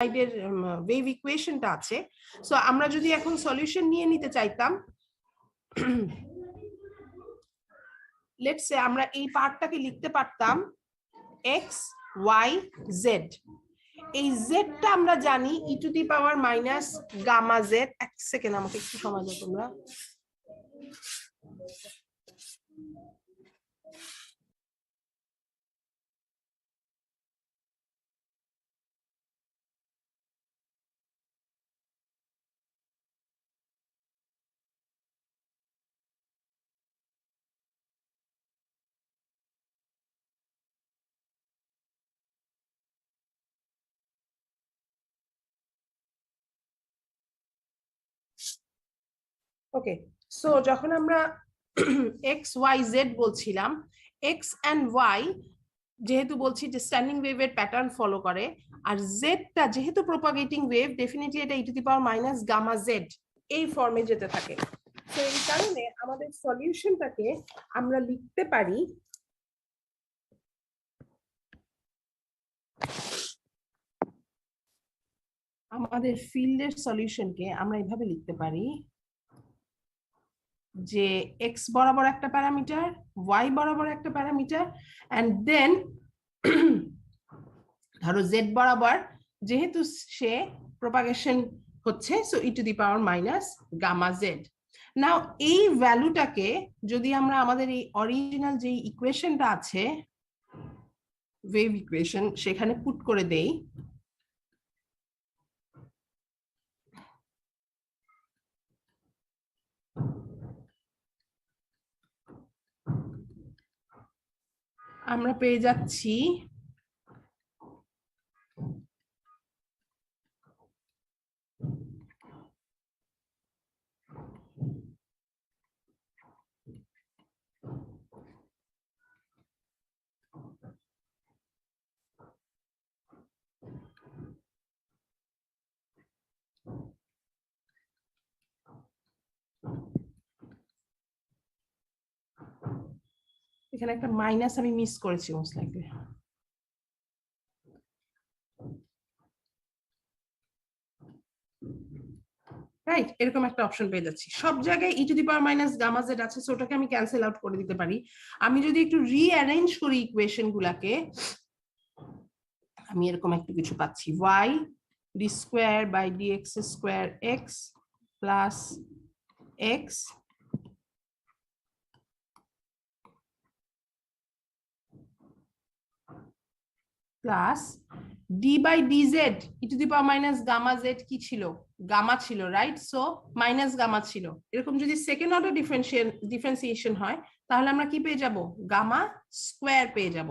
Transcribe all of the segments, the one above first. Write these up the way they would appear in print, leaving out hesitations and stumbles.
সাইডের ওয়েভ ইকুয়েশনটা আছে। সো আমরা যদি এখন সলিউশন নিয়ে নিতে চাইতাম, লেটস সে আমরা এই পার্টটাকে লিখতে পারতাম এক্স ওয়াই জেড। এই জেডটা আমরা জানি e to the power minus gamma z. এক সেকেন্ড, আমাকে একটু সময় দাও তোমরা। ওকে, সো যখন আমরা এক্স ওয়াই জেড বলছিলাম, এক্স অ্যান্ড ওয়াই যেহেতু বলছি যে স্ট্যান্ডিং ওয়েভের প্যাটার্ন ফলো করে, আর জেডটা যেহেতু প্রপাগেটিং ওয়েভ, ডেফিনেটলি এটা e to the power minus gamma z এই ফর্মে যেতে থাকে। তো এই কারণে আমাদের সলিউশনটাকে আমরা লিখতে পারি আমাদের ফিল্ডের সলিউশনকে আমরা এভাবে লিখতে পারি যে এক্স বরাবর একটা প্যারামিটার, ওয়াই বরাবর একটা প্যারামিটার, এন্ড দেন ধরো জেড বরাবর যেহেতু সে প্রপাগেশন হচ্ছে, so e to the power minus gamma z. Now এই ভ্যালুটাকে যদি আমরা আমাদের এই অরিজিনাল যে ইকুয়েশনটা আছে ওয়েভ ইকুয়েশন সেখানে পুট করে দেই, আমরা পেয়ে যাচ্ছি এখানে একটা মাইনাস আমি মিস করেছি মোস্ট লাইকলি, রাইট? এরকম একটা অপশন পেয়ে যাচ্ছি। সব জায়গায় e to the power minus gamma z আছে, সো ওটাকে আমি ক্যান্সেল আউট করে দিতে পারি। আমি যদি একটু রিঅ্যারেঞ্জ করি ইকুয়েশন গুলাকে, আমি এরকম একটা কিছু পাচ্ছি, y d square by d x square x plus x plus d by d z e to the power minus gamma z কি ছিল? গামা ছিল, রাইট? সো মাইনাস গামা ছিল। এরকম যদি সেকেন্ড অর্ডার ডিফারেন্সিয়েশন হয় তাহলে আমরা কি পেয়ে যাব? গামা স্কোয়ার পেয়ে যাব।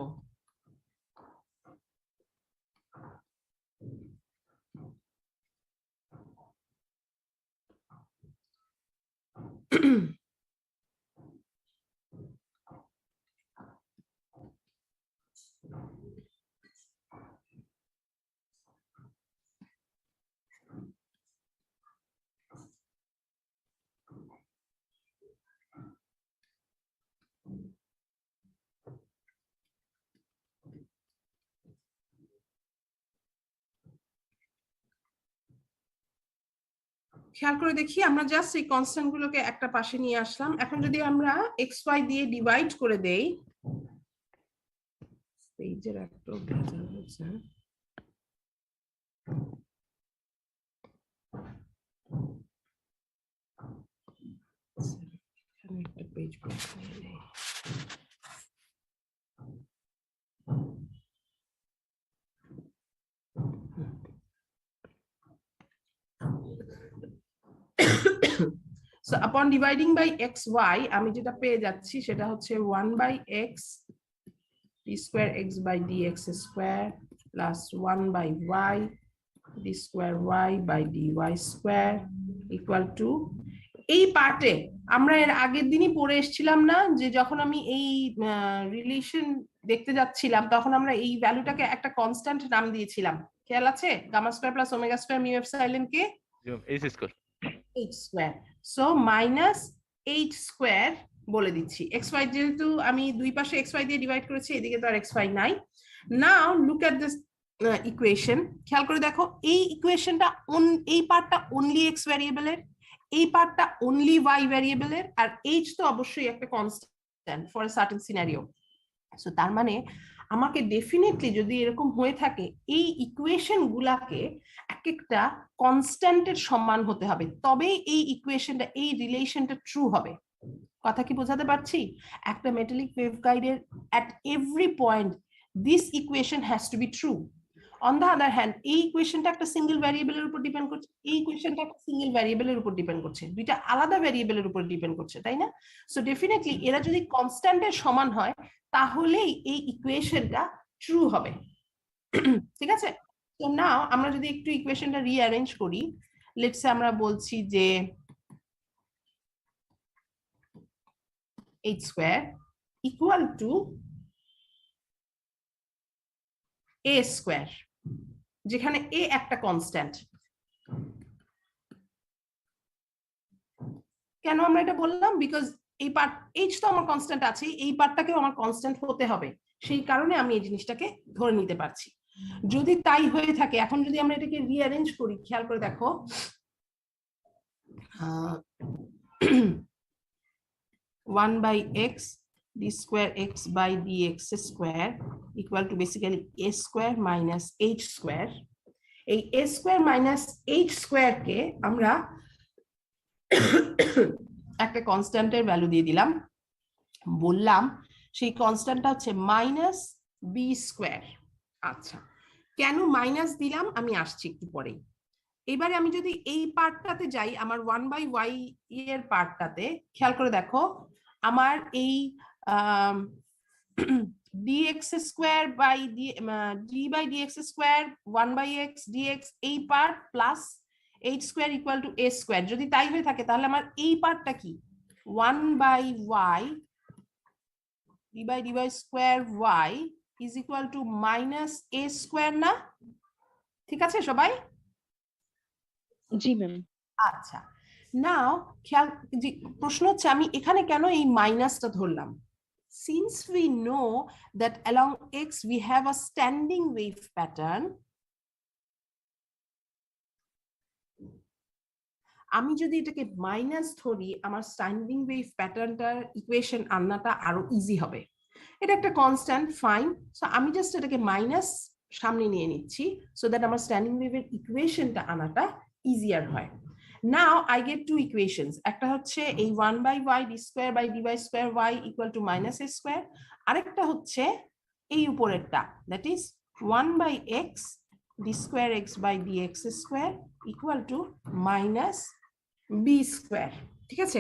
খেয়াল করে দেখি, আমরা জাস্ট এই কনস্ট্যান্ট গুলোকে একটা পাশে নিয়ে আসলাম। এখন যদি আমরা এক্স ওয়াই দিয়ে ডিভাইড করে দেই, পেজের একটা ভেজাল হচ্ছে, এখানে একটা পেজ ব্রেক করে দেই। So upon dividing by xy আমি যেটা পেয়ে যাচ্ছি সেটা হচ্ছে 1 by x d square x by dx square plus 1 by y d square y by dy square equal to, এই পার্টে আমরা এর আগের দিনই পড়ে এসেছিলাম না যে যখন আমি এই রিলেশন দেখতে যাচ্ছিলাম তখন আমরা এই ভ্যালুটাকে একটা কনস্ট্যান্ট নাম দিয়েছিলাম, খেয়াল আছে? Gamma square plus omega square mu epsilon কে h square, h square, so minus h square বলে দিচ্ছি। এক্স ওয়াই যেহেতু আমি দুই পাশে এক্স ওয়াই দিয়ে ডিভাইড করেছি, এদিকে তো আর এক্স ওয়াই নাই। নাও লুক এট দিস ইকুয়েশন, খেয়াল করে দেখো এই ইকুয়েশনটা এই পার্টটা অনলি এক্স ভ্যারিয়েবলের, এই পার্টটা অনলি ওয়াই ভ্যারিয়েবলের, আর এইচ তো অবশ্যই একটা constant for a certain scenario. So তার মানে আমাকে ডেফিনেটলি যদি এরকম হয়ে থাকে এই ইকুয়েশন গুলাকে এক একটা কনস্ট্যান্টের সমান হতে হবে, তবেই এই ইকুয়েশনটা, এই রিলেশনটা ট্রু হবে। কথা কি বোঝাতে পারছি? একটা metallic ওয়েভগাইডের at every point this equation has to be true. On the other hand, এই ইকুয়েশনটা একটা সিঙ্গেল ভ্যারিয়েবলের উপর ডিপেন্ড করছে, এই ইকুয়েশনটা একটা সিঙ্গেল ভ্যারিয়েবলের উপর ডিপেন্ড করছে, দুইটা আলাদা ভ্যারিয়েবলের উপর ডিপেন্ড করছে, তাই না? সো ডেফিনেটলি এরা যদি কনস্ট্যান্টের সমান হয় তাহলেই এই ইকুয়েশনটা ট্রু হবে। ঠিক আছে? তো নাও আমরা যদি একটু ইকুয়েশনটা রিঅ্যারেঞ্জ করি, লেটস সে আমরা বলছি যে h square equal to a square, যেখানে a একটা কনস্ট্যান্ট। কেন আমরা এটা বললাম? বিকজ এই পার্ট h তো আমার কনস্ট্যান্ট আছে, এই পার্টটাকেও আমার কনস্ট্যান্ট হতে হবে, সেই কারণে আমি এই জিনিসটাকে ধরে নিতে পারছি। যদি তাই হয়ে থাকে, এখন যদি আমরা এটাকে রিঅ্যারেঞ্জ করি, খেয়াল করে দেখো 1/x d square x by dx square equal to basically a square minus h square. এই a square minus h square কে আমরা একটা কনস্ট্যান্টের ভ্যালু দিয়ে দিলাম, বললাম সেই কনস্ট্যান্টটা হচ্ছে মাইনাস বি স্কোয়ার। আচ্ছা, কেন মাইনাস দিলাম আমি আসছি একটু পরেই। এবারে আমি যদি এই পার্টটাতে যাই, আমার 1/y এর পার্টটাতে, খেয়াল করে দেখো আমার এই dx square by d by dx square 1/x dx এই part plus h square equal to a square, যদি তাই হয়ে থাকে তাহলে আমার এই পার্টটা কি 1/y d by dy square y is equal to minus a square না? ঠিক আছে সবাই? জি ম্যাম। আচ্ছা, নাও খেয়াল, প্রশ্ন হচ্ছে আমি এখানে কেন এই মাইনাসটা ধরলাম? Since we know that along x we have a standing wave pattern, আমি যদি এটাকে মাইনাস ধরি আমার স্ট্যান্ডিং ওয়েভ প্যাটার্নটার ইকুয়েশন আনাটা আরো ইজি হবে। এটা একটা কনস্ট্যান্ট, ফাইন। সো আমি জাস্ট এটাকে মাইনাস সামনে নিয়ে নিচ্ছি সো দ্যাট আমার স্ট্যান্ডিং ওয়েভের ইকুয়েশনটা আনাটা ইজিয়ার হয়। Now I get two equations, একটা হচ্ছে এই 1/y d square by dy square y equal to minus a square, আরেকটা হচ্ছে এই উপরেরটা, that is 1/x d square x by dx square equal to minus b square. ঠিক আছে,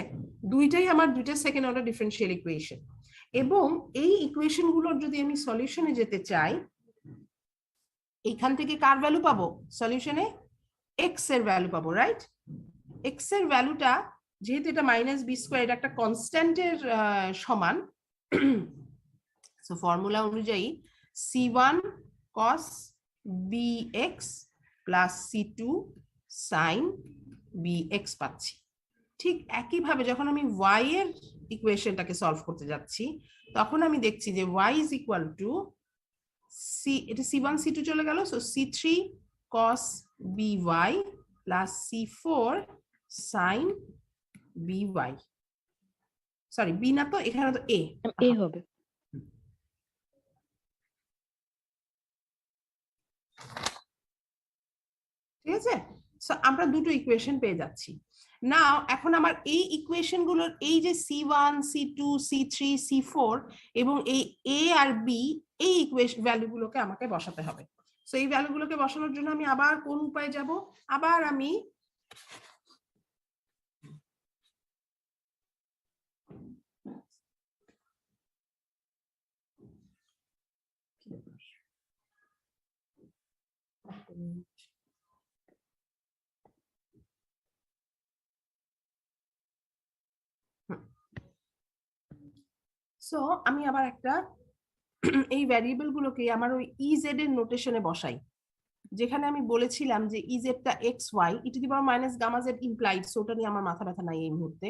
দুইটাই আমার দুইটা সেকেন্ড অর্ডার ডিফারেন্সিয়াল ইকুয়েশন, এবং এই ইকুয়েশন গুলোর যদি আমি সলিউশনে যেতে চাই, এইখান থেকে কার ভ্যালু পাবো সলিউশনে? এক্স এর ভ্যালু পাবো, রাইট? এক্স এর ভ্যালুটা যেহেতু এটা মাইনাস বি স্কোয়ার, এটা একটা কনস্ট্যান্টের সমান, সো ফর্মুলা অনুযায়ী c1 cos bx plus c2 sin bx পাচ্ছি। ঠিক একইভাবে যখন আমি y এর ইকুয়েশনটাকে সলভ করতে যাচ্ছি, তখন আমি দেখছি যে y is equal to c, এটা c1 c2 চলে গেল, so c3 cos by plus c4 sin by, sorry b না তো, এখানে তো এ এ হবে। ঠিক আছে, সো আমরা দুটো ইকুয়েশন পেয়ে যাচ্ছি। নাও এখন আমার এই ইকুয়েশন গুলোর এই যে c1 c2 c3 c4 এবং এই a আর b, এই ইকুয়েশন ভ্যালুগুলোকে আমাকে বসাতে হবে। সো এই ভ্যালুগুলোকে বসানোর জন্য আমি আবার কোন উপায়ে যাব? আবার আমি সো আমি আবার একটা এই ভ্যারিয়েবল গুলোকে আমার ওই ইজেড এর নোটেশনে বসাই, যেখানে আমি বলেছিলাম যে ইজেডটা x y e to the power minus gamma z implied, so ওটা নিয়ে আমার মাথা ব্যথা নাই এই মুহূর্তে।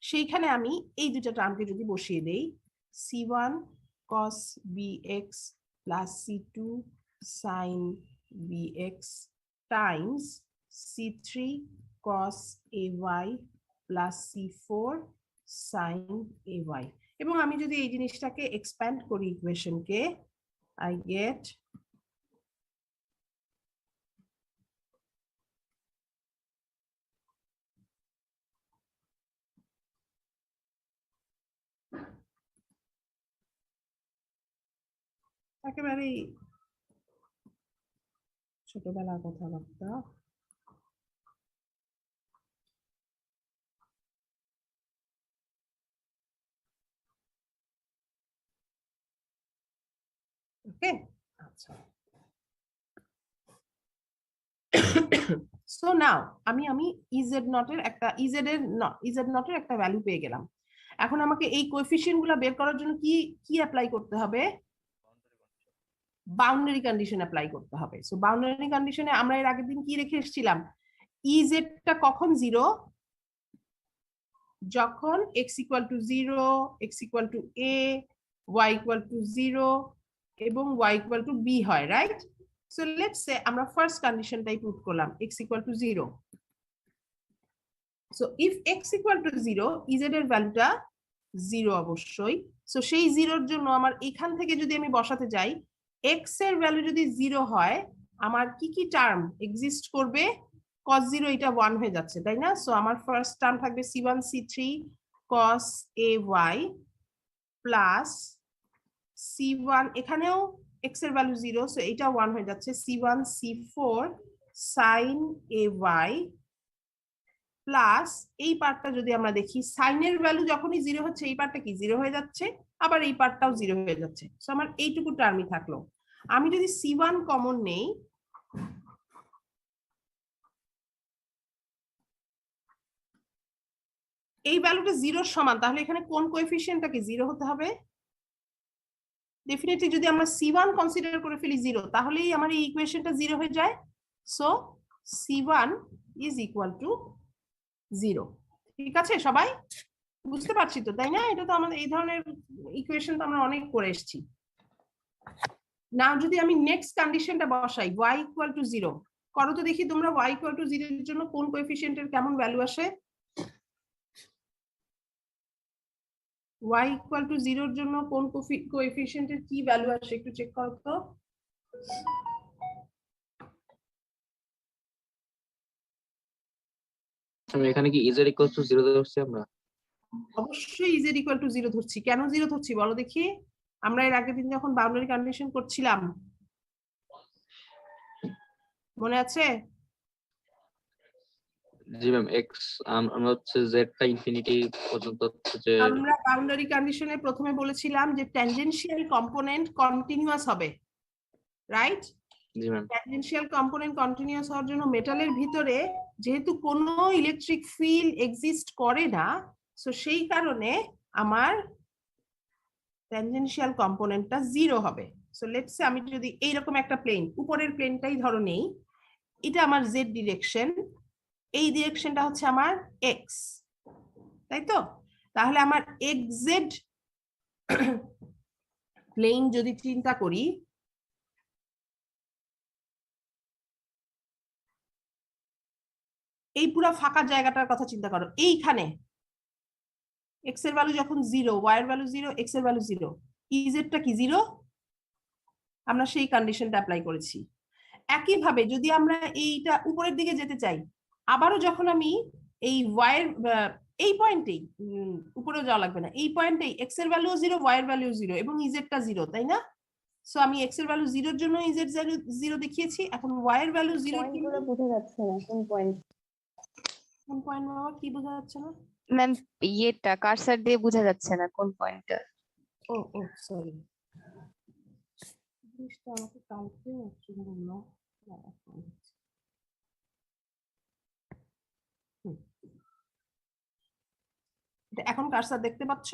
সেইখানে আমি এই দুটো টার্মকে যদি বসিয়ে দেই, c1 cos bx plus c2 sin bx times c3 cos ay plus c4 sin ay, এবং আমি যদি এই জিনিসটাকে এক্সপ্যান্ড করি ইকুয়েশনকে, I get একেবারেই ছোটবেলার কথাবার্তা। ওকে, আচ্ছা। সো নাও আমি ইজেড নটের একটা ইজেড নটের একটা ভ্যালু পেয়ে গেলাম। এখন আমাকে এই কোএফিসিয়েন্ট গুলা বের করার জন্য কি কি অ্যাপ্লাই করতে হবে? বাউন্ডারি কন্ডিশন অ্যাপ্লাই করতে হবে। সো বাউন্ডারি কন্ডিশনে আমরা এর আগের দিন কি রেখে এসেছিলাম? ইজেডটা কখন জিরো? যখন x equal to 0, x equal to a, y equal to 0 এবং y ইকুয়াল টু b হয়, রাইট? সো লেটস সে আমরা ফার্স্ট কন্ডিশনটাই পুট করলাম, x equal to 0। So if x equal to 0, ez এর ভ্যালুটা 0 অবশ্যই। সো সেই 0 এর জন্য আমার এখান থেকে যদি আমি বসাতে যাই, x এর ভ্যালু যদি 0 হয়, আমার কি কি টার্ম এক্সিস্ট করবে? cos 0 এটা 1 হয়ে যাচ্ছে, তাই না? সো আমার ফার্স্ট টার্ম থাকবে c1 c3 cos ay plus c1, এখানেও x এর ভ্যালু 0, সো এটা 1 হয়ে যাচ্ছে, c1 c4 sin ay plus এই পার্টটা যদি আমরা দেখি, সাইনের ভ্যালু যখনই 0 হচ্ছে এই পার্টটা কি 0 হয়ে যাচ্ছে, আবার এই পার্টটাও 0 হয়ে যাচ্ছে। সো আমার এইটুকু টার্মই থাকলো। আমি যদি c1 কমন নেই, এই ভ্যালুটা 0 সমান, তাহলে এখানে কোন কোএফিসিয়েন্টটাকে 0 হতে হবে? ডেফিনেটলি যদি আমরা c1 কনসিডার করে ফেলি 0, তাহলেই আমার এই ইকুয়েশনটা 0 হয়ে যায়। So c1 is equal to 0। ঠিক আছে সবাই? বুঝতে পারছি তো, তাই না? এটা তো আমাদের এই ধরনের ইকুয়েশন তো আমরা অনেক করে এসেছি। না, যদি আমি নেক্সট কন্ডিশনটা বসাই y ইকুয়াল টু 0, করো তো দেখি তোমরা y ইকুয়াল টু 0 এর জন্য কোন কোএফিসিয়েন্টের কেমন ভ্যালু আসে? y ইকুয়াল টু 0 এর জন্য কোন কোএফিসিয়েন্টের কি ভ্যালু আসে একটু চেক করো তো। এখানে কি z ইকুয়াল টু 0 ধরছি আমরা? অবশ্যই z ইকুয়াল টু 0 ধরছি। কেন 0 ধরছি বলো দেখি? আমরা এর আগের দিন যখন বাউন্ডারি কন্ডিশন করছিলাম, মনে আছে? জি ম্যাম, x আমরা হচ্ছে z টা ইনফিনিটি পর্যন্ত হচ্ছে যে আমরা বাউন্ডারি কন্ডিশনে প্রথমে বলেছিলাম যে ট্যানজেনশিয়াল কম্পোনেন্ট কন্টিনিউয়াস হবে, রাইট? জি ম্যাম। ট্যানজেনশিয়াল কম্পোনেন্ট কন্টিনিউয়াস হওয়ার জন্য মেটালের ভিতরে যেহেতু কোনো ইলেকট্রিক ফিল্ড এক্সিস্ট করে না, সো সেই কারণে আমার ট্যানজেনশিয়াল কম্পোনেন্টটা 0 হবে। সো লেটস সে আমি যদি এইরকম একটা প্লেন, উপরের প্লেনটাই ধরো নেই, এটা আমার জেড ডিরেকশন, এই ডিরেকশনটা হচ্ছে আমার এক্স, তাই তো? তাহলে আমার এক্স জেড প্লেন যদি চিন্তা করি, এই পুরো ফাঁকা জায়গাটার কথা চিন্তা করো, এইখানে এক্স এর ভ্যালু যখন 0, ওয়াই এর ভ্যালু 0, এক্স এর ভ্যালু 0, ইজেডটা কি 0? আমরা সেই কন্ডিশনটা অ্যাপ্লাই করেছি। একইভাবে যদি আমরা এইটা উপরের দিকে যেতে চাই, আবারও যখন আমি এই ওয়াই এর এই পয়েন্টেই, উপরেও যাওয়া লাগবে না, এই পয়েন্টেই এক্স এর ভ্যালু 0, ওয়াই এর ভ্যালু 0 এবং ইজেডটা 0, তাই না? সো আমি এক্স এর ভ্যালু 0 এর জন্য ইজেড 0 দেখিয়েছি, এখন ওয়াই এর ভ্যালু 0 এর জন্য বোঝা যাচ্ছে না কোন পয়েন্ট। কোন পয়েন্ট বাবা, কি বোঝা যাচ্ছে না? ম্যাম ইয়েটা কার্সার দিয়ে বোঝা যাচ্ছে না কোন পয়েন্টটা। ও ও সরি, জিনিসটা আমাকে কালকে অ্যাকচুয়ালি বললো। এখন কার্সার দেখতে পাচ্ছ?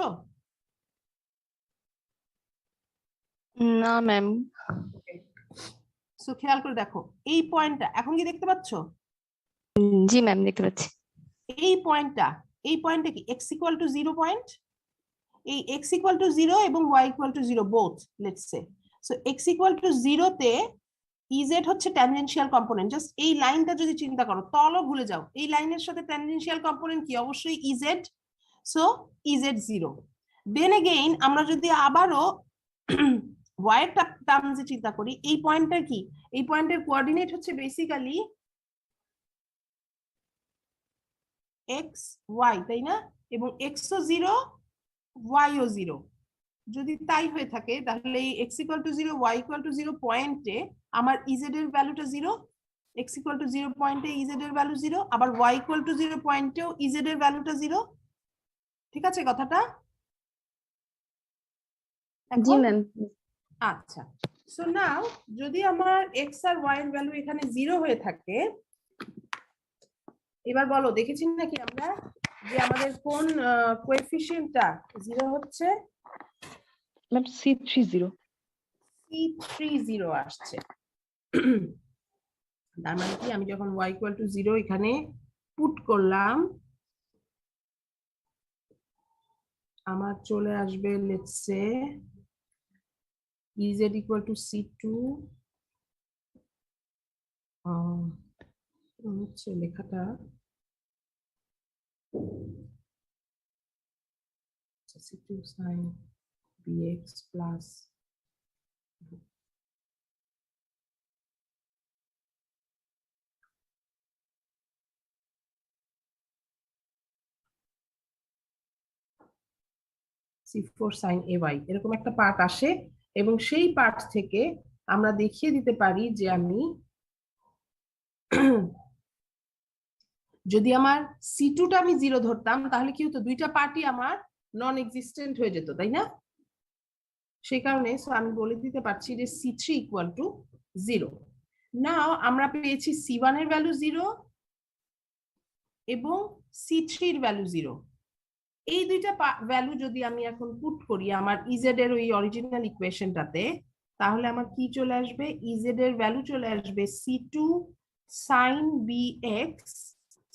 না ম্যাম। সো খেয়াল করে দেখো, এই পয়েন্টটা এখন কি দেখতে পাচ্ছ? জি ম্যাম দেখতে পাচ্ছি। এই পয়েন্টটা কি x ইকুয়াল টু 0 পয়েন্ট? এই x ইকুয়াল টু 0 এবং y equal to 0 both, let's say. So x equal to 0 তে ইজেড হচ্ছে ট্যানজেনশিয়াল কম্পোনেন্ট। জাস্ট এই লাইনটা যদি চিন্তা করো, তলও ভুলে যাও, এই লাইনের সাথে ট্যানজেনশিয়াল কম্পোনেন্ট কি? অবশ্যই E Z. So E Z 0। Then again আমরা যদি আবারও ওয়াই এর টার্মসে চিন্তা করি, এই পয়েন্টটা কি? এই পয়েন্টের কোঅর্ডিনেট হচ্ছে বেসিক্যালি এক্স ওয়াই, তাই না? এবং এক্স ও 0, ওয়াই ও 0। যদি তাই হয়ে থাকে তাহলে এই x = 0 y = 0 পয়েন্টে আমার z এর ভ্যালুটা 0, x = 0 পয়েন্টে z এর ভ্যালু 0, আবার y = 0 পয়েন্টেও z এর ভ্যালুটা 0। ঠিক আছে কথাটা? জি ম্যাম। আচ্ছা, সো নাও যদি আমার x আর y এর ভ্যালু এখানে 0 হয়ে থাকে, এবার বলো, দেখেছি নাকি আমরা যে আমাদের কোন কোএফিসিয়েন্টটা 0 হচ্ছে? ম্যাম C30 C30 আসছে। তার মানে কি, আমি যখন y = 0 এখানে পুট করলাম, আমার চলে আসবে লেটস সে z = C2, হচ্ছে লেখাটা C2 sin bx plus C4 sin ay, এরকম একটা পার্ট আসে। এবং সেই পার্ট থেকে আমরা দেখিয়ে দিতে পারি যে আমি যদি আমার C2টা আমি 0 ধরতাম, তাহলে কি হতো? দুইটা পার্টই আমার নন এক্সিস্টেন্ট হয়ে যেত, তাই না? সেই কারণে আমি বলে দিতে পারছি যে C3 = 0। নাও আমরা পেয়েছি C1 এর ভ্যালু 0 এবং C3 এর ভ্যালু 0। এই দুইটা ভ্যালু যদি আমি এখন পুট করি আমার ইজেড এর ওই অরিজিনাল ইকুয়েশনটাতে, তাহলে আমার কি চলে আসবে? ইজেড এর ভ্যালু চলে আসবে C2 sin bx,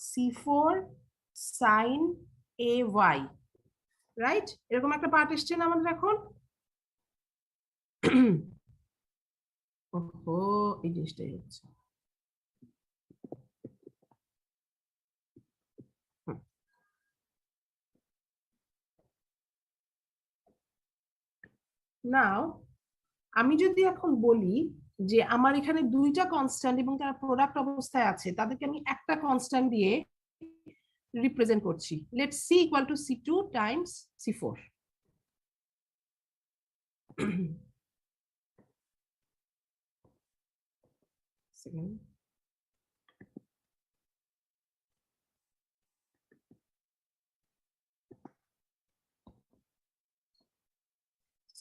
C4 sin ay, right? এরকম একটা পার্ট এসছে না আমাদের এখন? ওহো, এই জিনিসটাই হচ্ছে। নাও আমি যদি এখন বলি যে আমার এখানে দুইটা কনস্ট্যান্ট এবং তারা প্রোডাক্ট অবস্থায় আছে, তাদেরকে আমি একটা কনস্ট্যান্ট দিয়ে রিপ্রেজেন্ট করছি। Let's c = C2 times C4।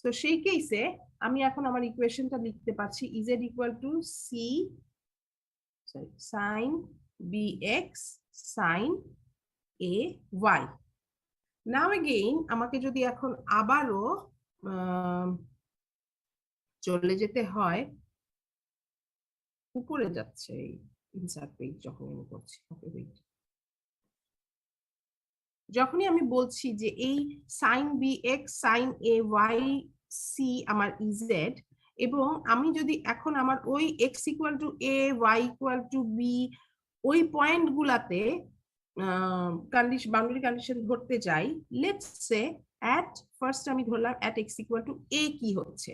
তো সেই কেসে আমি এখন আমার ইকুয়েশনটা লিখতে পারছি z = c sin bx sin ay। নাও এগেইন আমাকে যদি এখন আবারও চলে যেতে হয়, উপরে যাচ্ছে এই ইনসার্ট পেজ যখন আমি করছি, ওকে ওয়েট, যখনই আমি বলছি যে এই sin bx sin ay c আমার ইজেড, এবং আমি যদি এখন আমার ওই x = a y = b ওই পয়েন্ট গুলাতে বাউন্ডারি কন্ডিশন ধরতে যাই, লেটস সে এট ফার্স্ট আমি ধরলাম এট x = a কি হচ্ছে।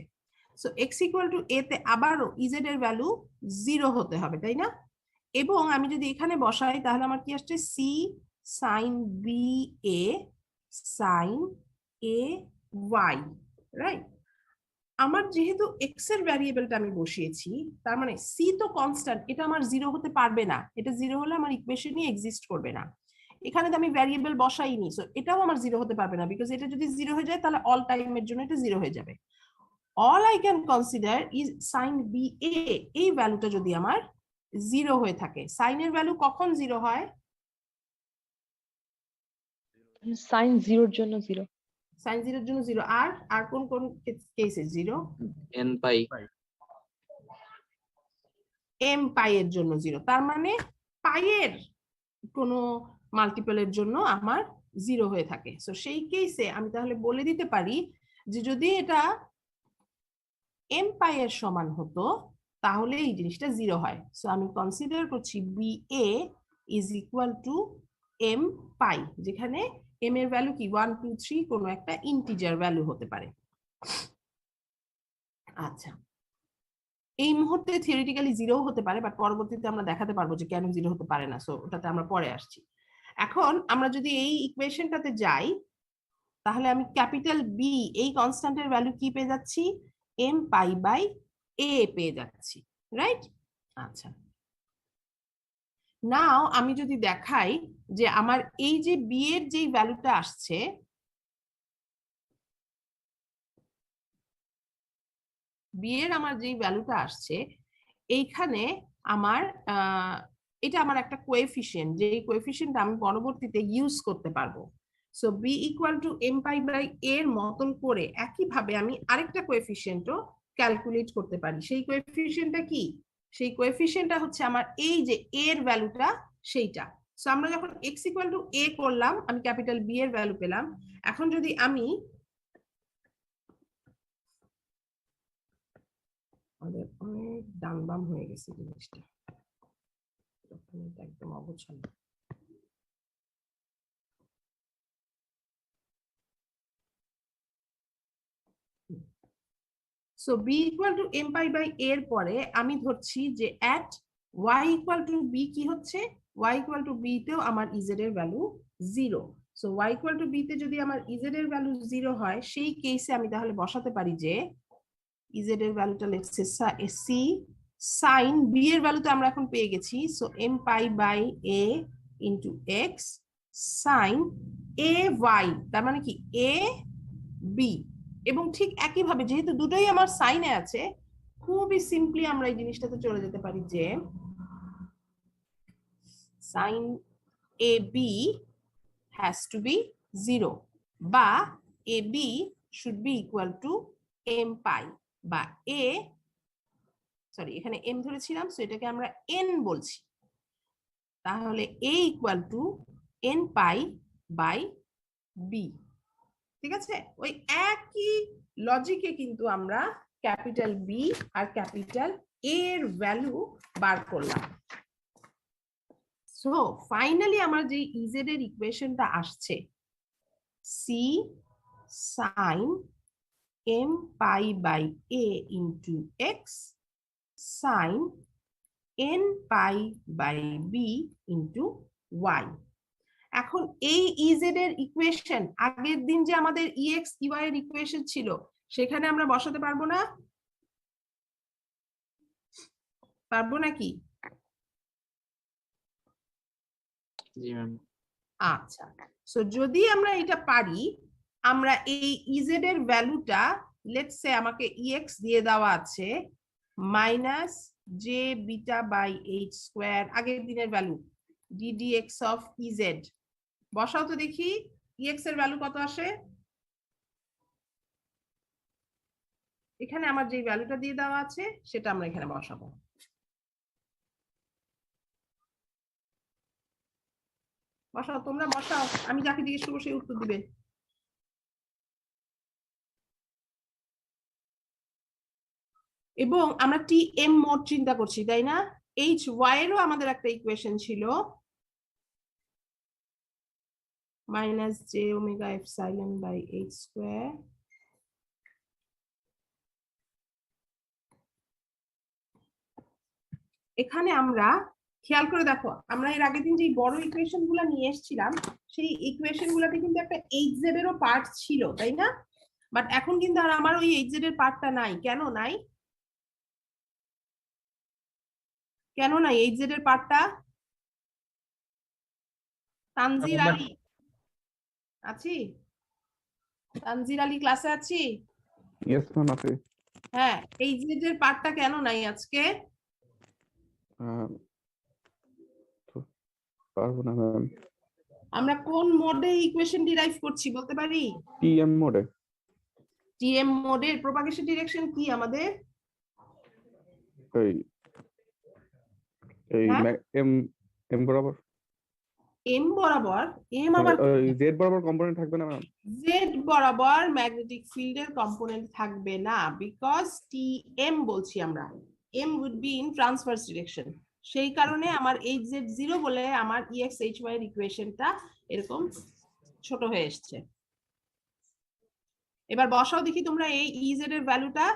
সো x = a তে আবারও ইজেড এর ভ্যালু 0 হতে হবে, তাই না? এবং আমি যদি এখানে বসাই তাহলে আমার কি আসছে? c sin ba sin ay, right? আমার যেহেতু x এর ভ্যারিয়েবলটা আমি বসিয়েছি, তার মানে c তো কনস্ট্যান্ট, এটা আমার 0 হতে পারবে না। এটা 0 হলে আমার ইকুয়েশনই এক্সিস্ট করবে না। এখানে তো আমি ভ্যারিয়েবল বসাইনি, সো এটাও আমার 0 হতে পারবে না, বিকজ এটা যদি 0 হয়ে যায় তাহলে অল টাইমের জন্য এটা 0 হয়ে যাবে। All I can consider is sin ba, এই ভ্যালুটা যদি আমার 0 হয়ে থাকে। সাইন এর ভ্যালু কখন 0 হয়? sin 0 এর জন্য 0 sin 0 এর জন্য 0। আর কোন কোন কেসে 0? n পাই m পাই এর জন্য 0। তার মানে পাই এর কোনো মাল্টিপলের জন্য আমার 0 হয়ে থাকে। সো সেই কেসে আমি তাহলে বলে দিতে পারি যে যদি এটা m পাই এর সমান হতো, তাহলে এই জিনিসটা 0 হয়। সো আমি কনসিডার করছি b a is equal to m pi, যেখানে এম এর ভ্যালু কি 1 2 3 কোনো একটা ইন্টিজার ভ্যালু হতে পারে। আচ্ছা, এই মুহূর্তে থিওরিটিক্যালি 0 হতে পারে, বাট পরবর্তীতে আমরা দেখাতে পারবো যে কেন 0 হতে পারে না, সো ওটাতে আমরা পরে আসছি। এখন আমরা যদি এই ইকুয়েশনটাতে যাই, তাহলে আমি ক্যাপিটাল বি এই কনস্ট্যান্টের ভ্যালু কি পেয়ে যাচ্ছি, এম পাই বাই এ পেয়ে যাচ্ছি, রাইট? আচ্ছা, নাও আমি যদি দেখাই যে আমার এই যে বি এর যেই ভ্যালুটা আসছে, বি এর আমার যেই ভ্যালুটা আসছে এইখানে আমার এটা আমার একটা কোএফিশিয়েন্ট, যে কোএফিশিয়েন্ট আমি পরবর্তীতে ইউজ করতে পারবো। So b equal to m pi by এর মতন করে একইভাবে আমি আরেকটা কোএফিশিয়েন্টও ক্যালকুলেট করতে পারি। সেই কোএফিশিয়েন্টটা কি? সেই কোএফিশিয়েন্টটা হচ্ছে আমার এই যে এর ভ্যালুটা, সেইটা। সো আমরা যখন এক্স ইকুয়াল টু এ করলাম, আমি ক্যাপিটাল বি এর ভ্যালু পেলাম। এখন যদি আমি আমাদের অনেক ডান বাম হয়ে গেছে জিনিসটা, একদম অগোছালো। So b equal to m pi by এর পরে আমি ধরছি যে at y equal to b কি হচ্ছে, ওয়াই ইকুয়াল টু বি তেও আমার ইজেড এর value 0। So y equal to b তে যদি আমার ইজেড এর ভ্যালু 0 হয়, সেই কেসে আমি তাহলে বসাতে পারি যে ইজেড এর ভ্যালুটা লেটস সি সাইন বি এর ভ্যালু তো আমরা এখন পেয়ে গেছি, so m pi by a into x sine a y, তার মানে কি এ বি। এবং ঠিক একইভাবে যেহেতু দুটোই আমার সাইনে আছে, খুবই সিম্পলি আমরা এই জিনিসটাতে চলে যেতে পারি যে sine a b has to be 0 বা a b should be equal to m pi বা এ, সরি এখানে এম ধরেছিলাম, সো এটাকে আমরা এন বলছি, তাহলে a equal to n pi by b. ঠিক আছে, ওই একই লজিকে কিন্তু আমরা ক্যাপিটাল বি আর ক্যাপিটাল এ এর ভ্যালু বার করলাম। সো ফাইনালি আমার যে ইজেড এর ইকুয়েশনটা আসছে, c sine m pi by a into x sine n pi by b into y. এখন এই ইজেড এর ইকুয়েশন আগের দিন যে আমাদের ইএক্স ইওয়াই এর ইকুয়েশন ছিল, সেখানে আমরা বসাতে পারবো না? পারবো নাকি? জি ম্যাম। আচ্ছা, সো যদি আমরা এটা পারি, আমরা এই ইজেড এর ভ্যালুটা লেটস সে আমাকে ইএক্স দিয়ে দেওয়া আছে minus j beta by h square, আগের দিনের ভ্যালু ডিডিএক্স অফ ইজেড। বসাও তো দেখি ইএক্স এর ভ্যালু কত আসে। এখানে আমার যে ভ্যালুটা দিয়ে দেওয়া আছে সেটা আমরা এখানে বসাবো। বসাও, তোমরা বসাও, আমি যাকে জিজ্ঞেস করবো সেই উত্তর দিবে। এবং আমরা টি এম মোড চিন্তা করছি, তাই না? এইচ ওয়াই এরও আমাদের একটা ইকুয়েশন ছিল minus j omega epsilon by h square. এখানে আমরা খেয়াল করে দেখো, আমরা এর আগের দিন যে বড় ইকুয়েশন গুলা নিয়ে এসেছিলাম, সেই ইকুয়েশন গুলাতে কিন্তু একটা এইচ জেড এরও পার্ট ছিল, তাই না? বাট এখন কিন্তু আর আমার ওই এইচ জেড এর পার্টটা নাই। কেন নাই? কেন নাই এইচ জেড এর পার্টটা? তানজির আলী আছি? তানজির আলী ক্লাসে আছি? ইয়েস ম্যাম আছে। হ্যাঁ, এইচ জেড এর পার্টটা কেন নাই আজকে? পারবো না ম্যাম। আমরা কোন মোডে ইকুয়েশন ডিরাইভ করছি বলতে পারি? টিএম মোডে। টিএম মোডের প্রপাগেশন ডিরেকশন কি আমাদের? এই এই হ্যাঁ? এম এম বরাবর, এম বরাবর? এম আবার ওই জেড বরাবর কম্পোনেন্ট থাকবে না ম্যাম? জেড বরাবর ম্যাগনেটিক ফিল্ডের কম্পোনেন্ট থাকবে না, বিকজ টিএম বলছি আমরা। m would be in transverse direction, সেই কারণে আমার hz 0 বলে আমার ex hy এর ইকুয়েশনটা এরকম ছোট হয়ে এসেছে। এবার বসাও দেখি তোমরা এই ez এর ভ্যালুটা।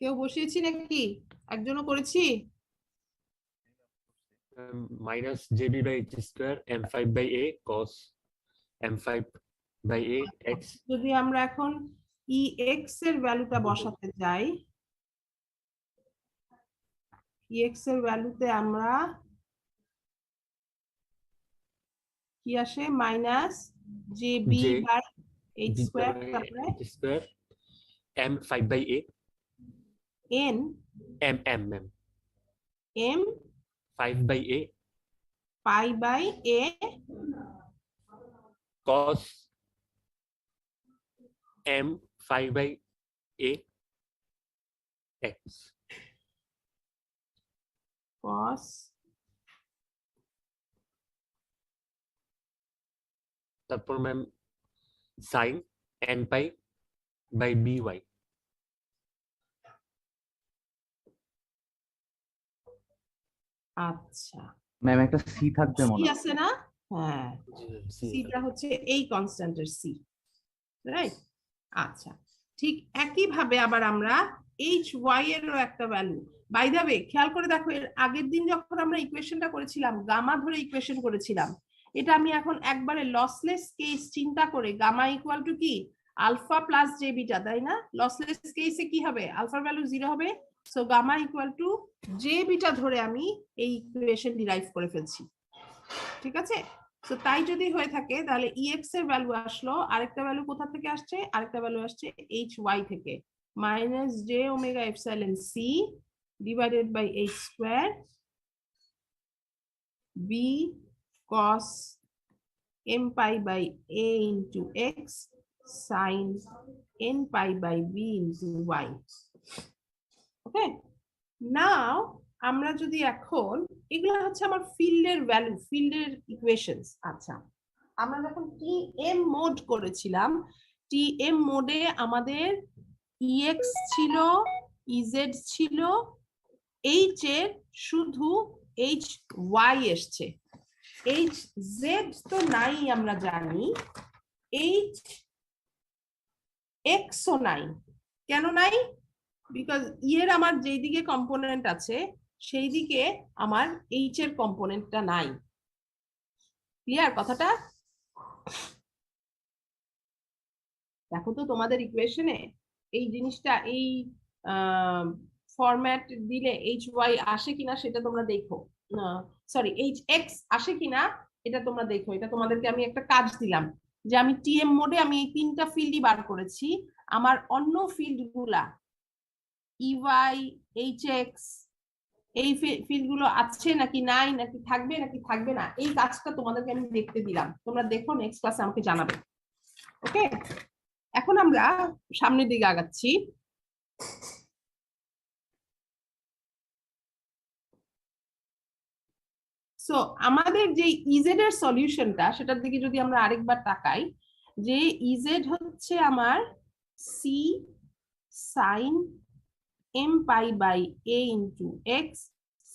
কেউ বসিয়েছি নাকি? একজনও করেছি? minus jb by h square m5 by a cos m5 by a x যদি আমরা এখন ex এর ভ্যালুটা বসাতে যাই, ex এর ভ্যালুতে আমরা কি আসে minus jb J by h b square, by তারপরে h square m5 by a n m m m m 5 by a pi by a cos m5 by a x cos তারপর ma'am sin n pi by by আচ্ছা ma'am একটা c থাকবে c মনে হয়। আছে না? হ্যাঁ, সিটা হচ্ছে এই কনস্ট্যান্টের সি, রাইট? আচ্ছা, ঠিক একই ভাবে আবার আমরা এইচ ওয়াই এরও একটা ভ্যালু, বাই দ্য ওয়ে খেয়াল করে দেখো, এর আগের দিন যখন আমরা ইকুয়েশনটা করেছিলাম গামা ধরে ইকুয়েশন করেছিলাম, এটা আমি এখন একবারে লসলেস কেস চিন্তা করে গামা ইকুয়াল টু কি আলফা প্লাস জে বিটা, তাই না? লসলেস কেসে কি হবে? আলফার ভ্যালু 0 হবে, so gamma equal to j beta ধরে আমি এই ইকুয়েশন ডিরাইভ করে ফেলছি, ঠিক আছে? তো তাই যদি হয়ে থাকে তাহলে ex এর ভ্যালু আসলো, আরেকটা ভ্যালু কোথা থেকে আসছে? আরেকটা ভ্যালু আসছে hy থেকে, minus j omega epsilon c divided by h square b cos m pi by a into x sin n pi by b into y. ওকে, নাও আমরা যদি এখন, এগুলো হচ্ছে আমার ফিল্ডের ভ্যালু, ফিল্ডের ইকুয়েশনস। আচ্ছা, আমরা যখন টিএম মোড করেছিলাম, টিএম মোডে আমাদের ইএক্স ছিল, ইজেড ছিল, এইচ এর শুধু এইচ ওয়াই এসছে, এইচ জেড তো নাই আমরা জানি, এইচ এক্সও নাই। কেন নাই? বিকজ এর আমার যেই দিকে কম্পোনেন্ট আছে সেই দিকে আমার এইচ এর কম্পোনেন্টটা নাই। ক্লিয়ার কথাটা? দেখো তো তোমাদের ইকুয়েশনে এই জিনিসটা, এই ফরম্যাট দিলে এইচ ওয়াই আসে কিনা সেটা তোমরা দেখো, সরি এইচ এক্স আসে কিনা এটা তোমরা দেখো। এটা তোমাদেরকে আমি একটা কাজ দিলাম যে আমি টিএম মোডে আমি এই তিনটা ফিল্ডই বার করেছি, আমার অন্য ফিল্ড গুলা ইওয়াই এইচএক্স এই ফিল্ড গুলো আছে নাকি নাই, নাকি থাকবে নাকি থাকবে না, এই কাজটা তোমাদেরকে আমি দেখতে দিলাম। তোমরা দেখো, নেক্সট ক্লাসে আমাকে জানাবে। ওকে, এখন আমরা সামনের দিকে আগাচ্ছি। সো আমাদের যে ইজেড এর সলিউশনটা, সেটার দিকে যদি আমরা আরেকবার তাকাই, যে ইজেড হচ্ছে আমার C sine m pi by a into x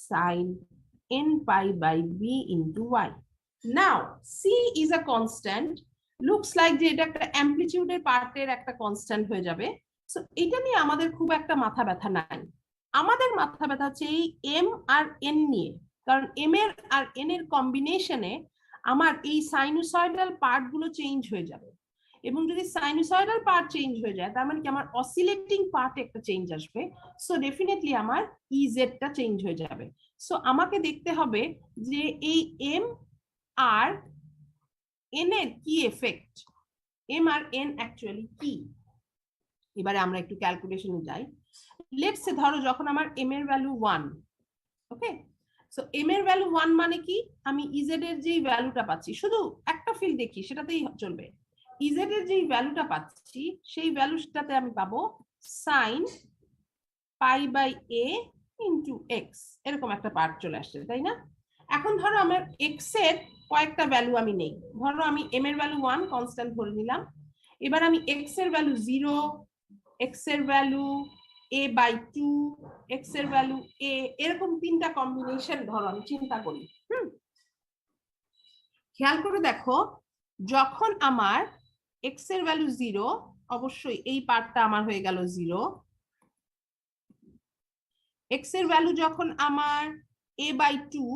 sin n pi by b into y. Now c is a constant, looks like যে এটা একটা অ্যামপ্লিটিউডের পার্টের একটা কনস্ট্যান্ট হয়ে যাবে। সো এটা নিয়ে আমাদের খুব একটা মাথা ব্যথা নাই। আমাদের মাথা ব্যথা হচ্ছে এই এম আর এন নিয়ে, কারণ এম এর আর এন এর কম্বিনেশনে আমার এই সাইনোসয়েডাল পার্ট গুলো চেঞ্জ হয়ে যাবে, এবং যদি সাইনোসয়েডাল পার্ট চেঞ্জ হয়ে যায় তার মানে কি আমার অসিলেটিং পার্টে একটা চেঞ্জ আসবে। সো ডেফিনেটলি আমার ইজেডটা চেঞ্জ হয়ে যাবে। সো আমাকে দেখতে হবে যে এই এম আর এন এর কি effect, M R N actually কি। এবারে আমরা একটু ক্যালকুলেশনে যাই। লেটস সে ধরো যখন আমার এম এর ভ্যালু 1, ওকে, সো এম এর ভ্যালু 1 মানে কি, আমি ইজেড এর যেই ভ্যালুটা পাচ্ছি, শুধু একটা ফিল্ড দেখি সেটাতেই চলবে, ইজেড এর যেই ভ্যালুটা পাচ্ছি সেই ভ্যালুটাতে আমি পাবো sine pi by a into x, এরকম একটা পার্ট চলে আসছে, তাই না? এখন ধরো আমার এক্স এর কয়েকটা ভ্যালু আমি নেই, ধরো আমি এম এর ভ্যালু 1 কনস্ট্যান্ট ধরে নিলাম, এবার আমি এক্স এর ভ্যালু 0, এক্স এর ভ্যালু a বাই 2, এক্স এর ভ্যালু a, এরকম তিনটা কম্বিনেশন ধরো আমি চিন্তা করি। খেয়াল করে দেখো, যখন আমার এক্স এর ভ্যালু 0, অবশ্যই এই পার্টটা আমার হয়ে গেল 0, এক্স এর ভ্যালু যখন আমার a বাই 2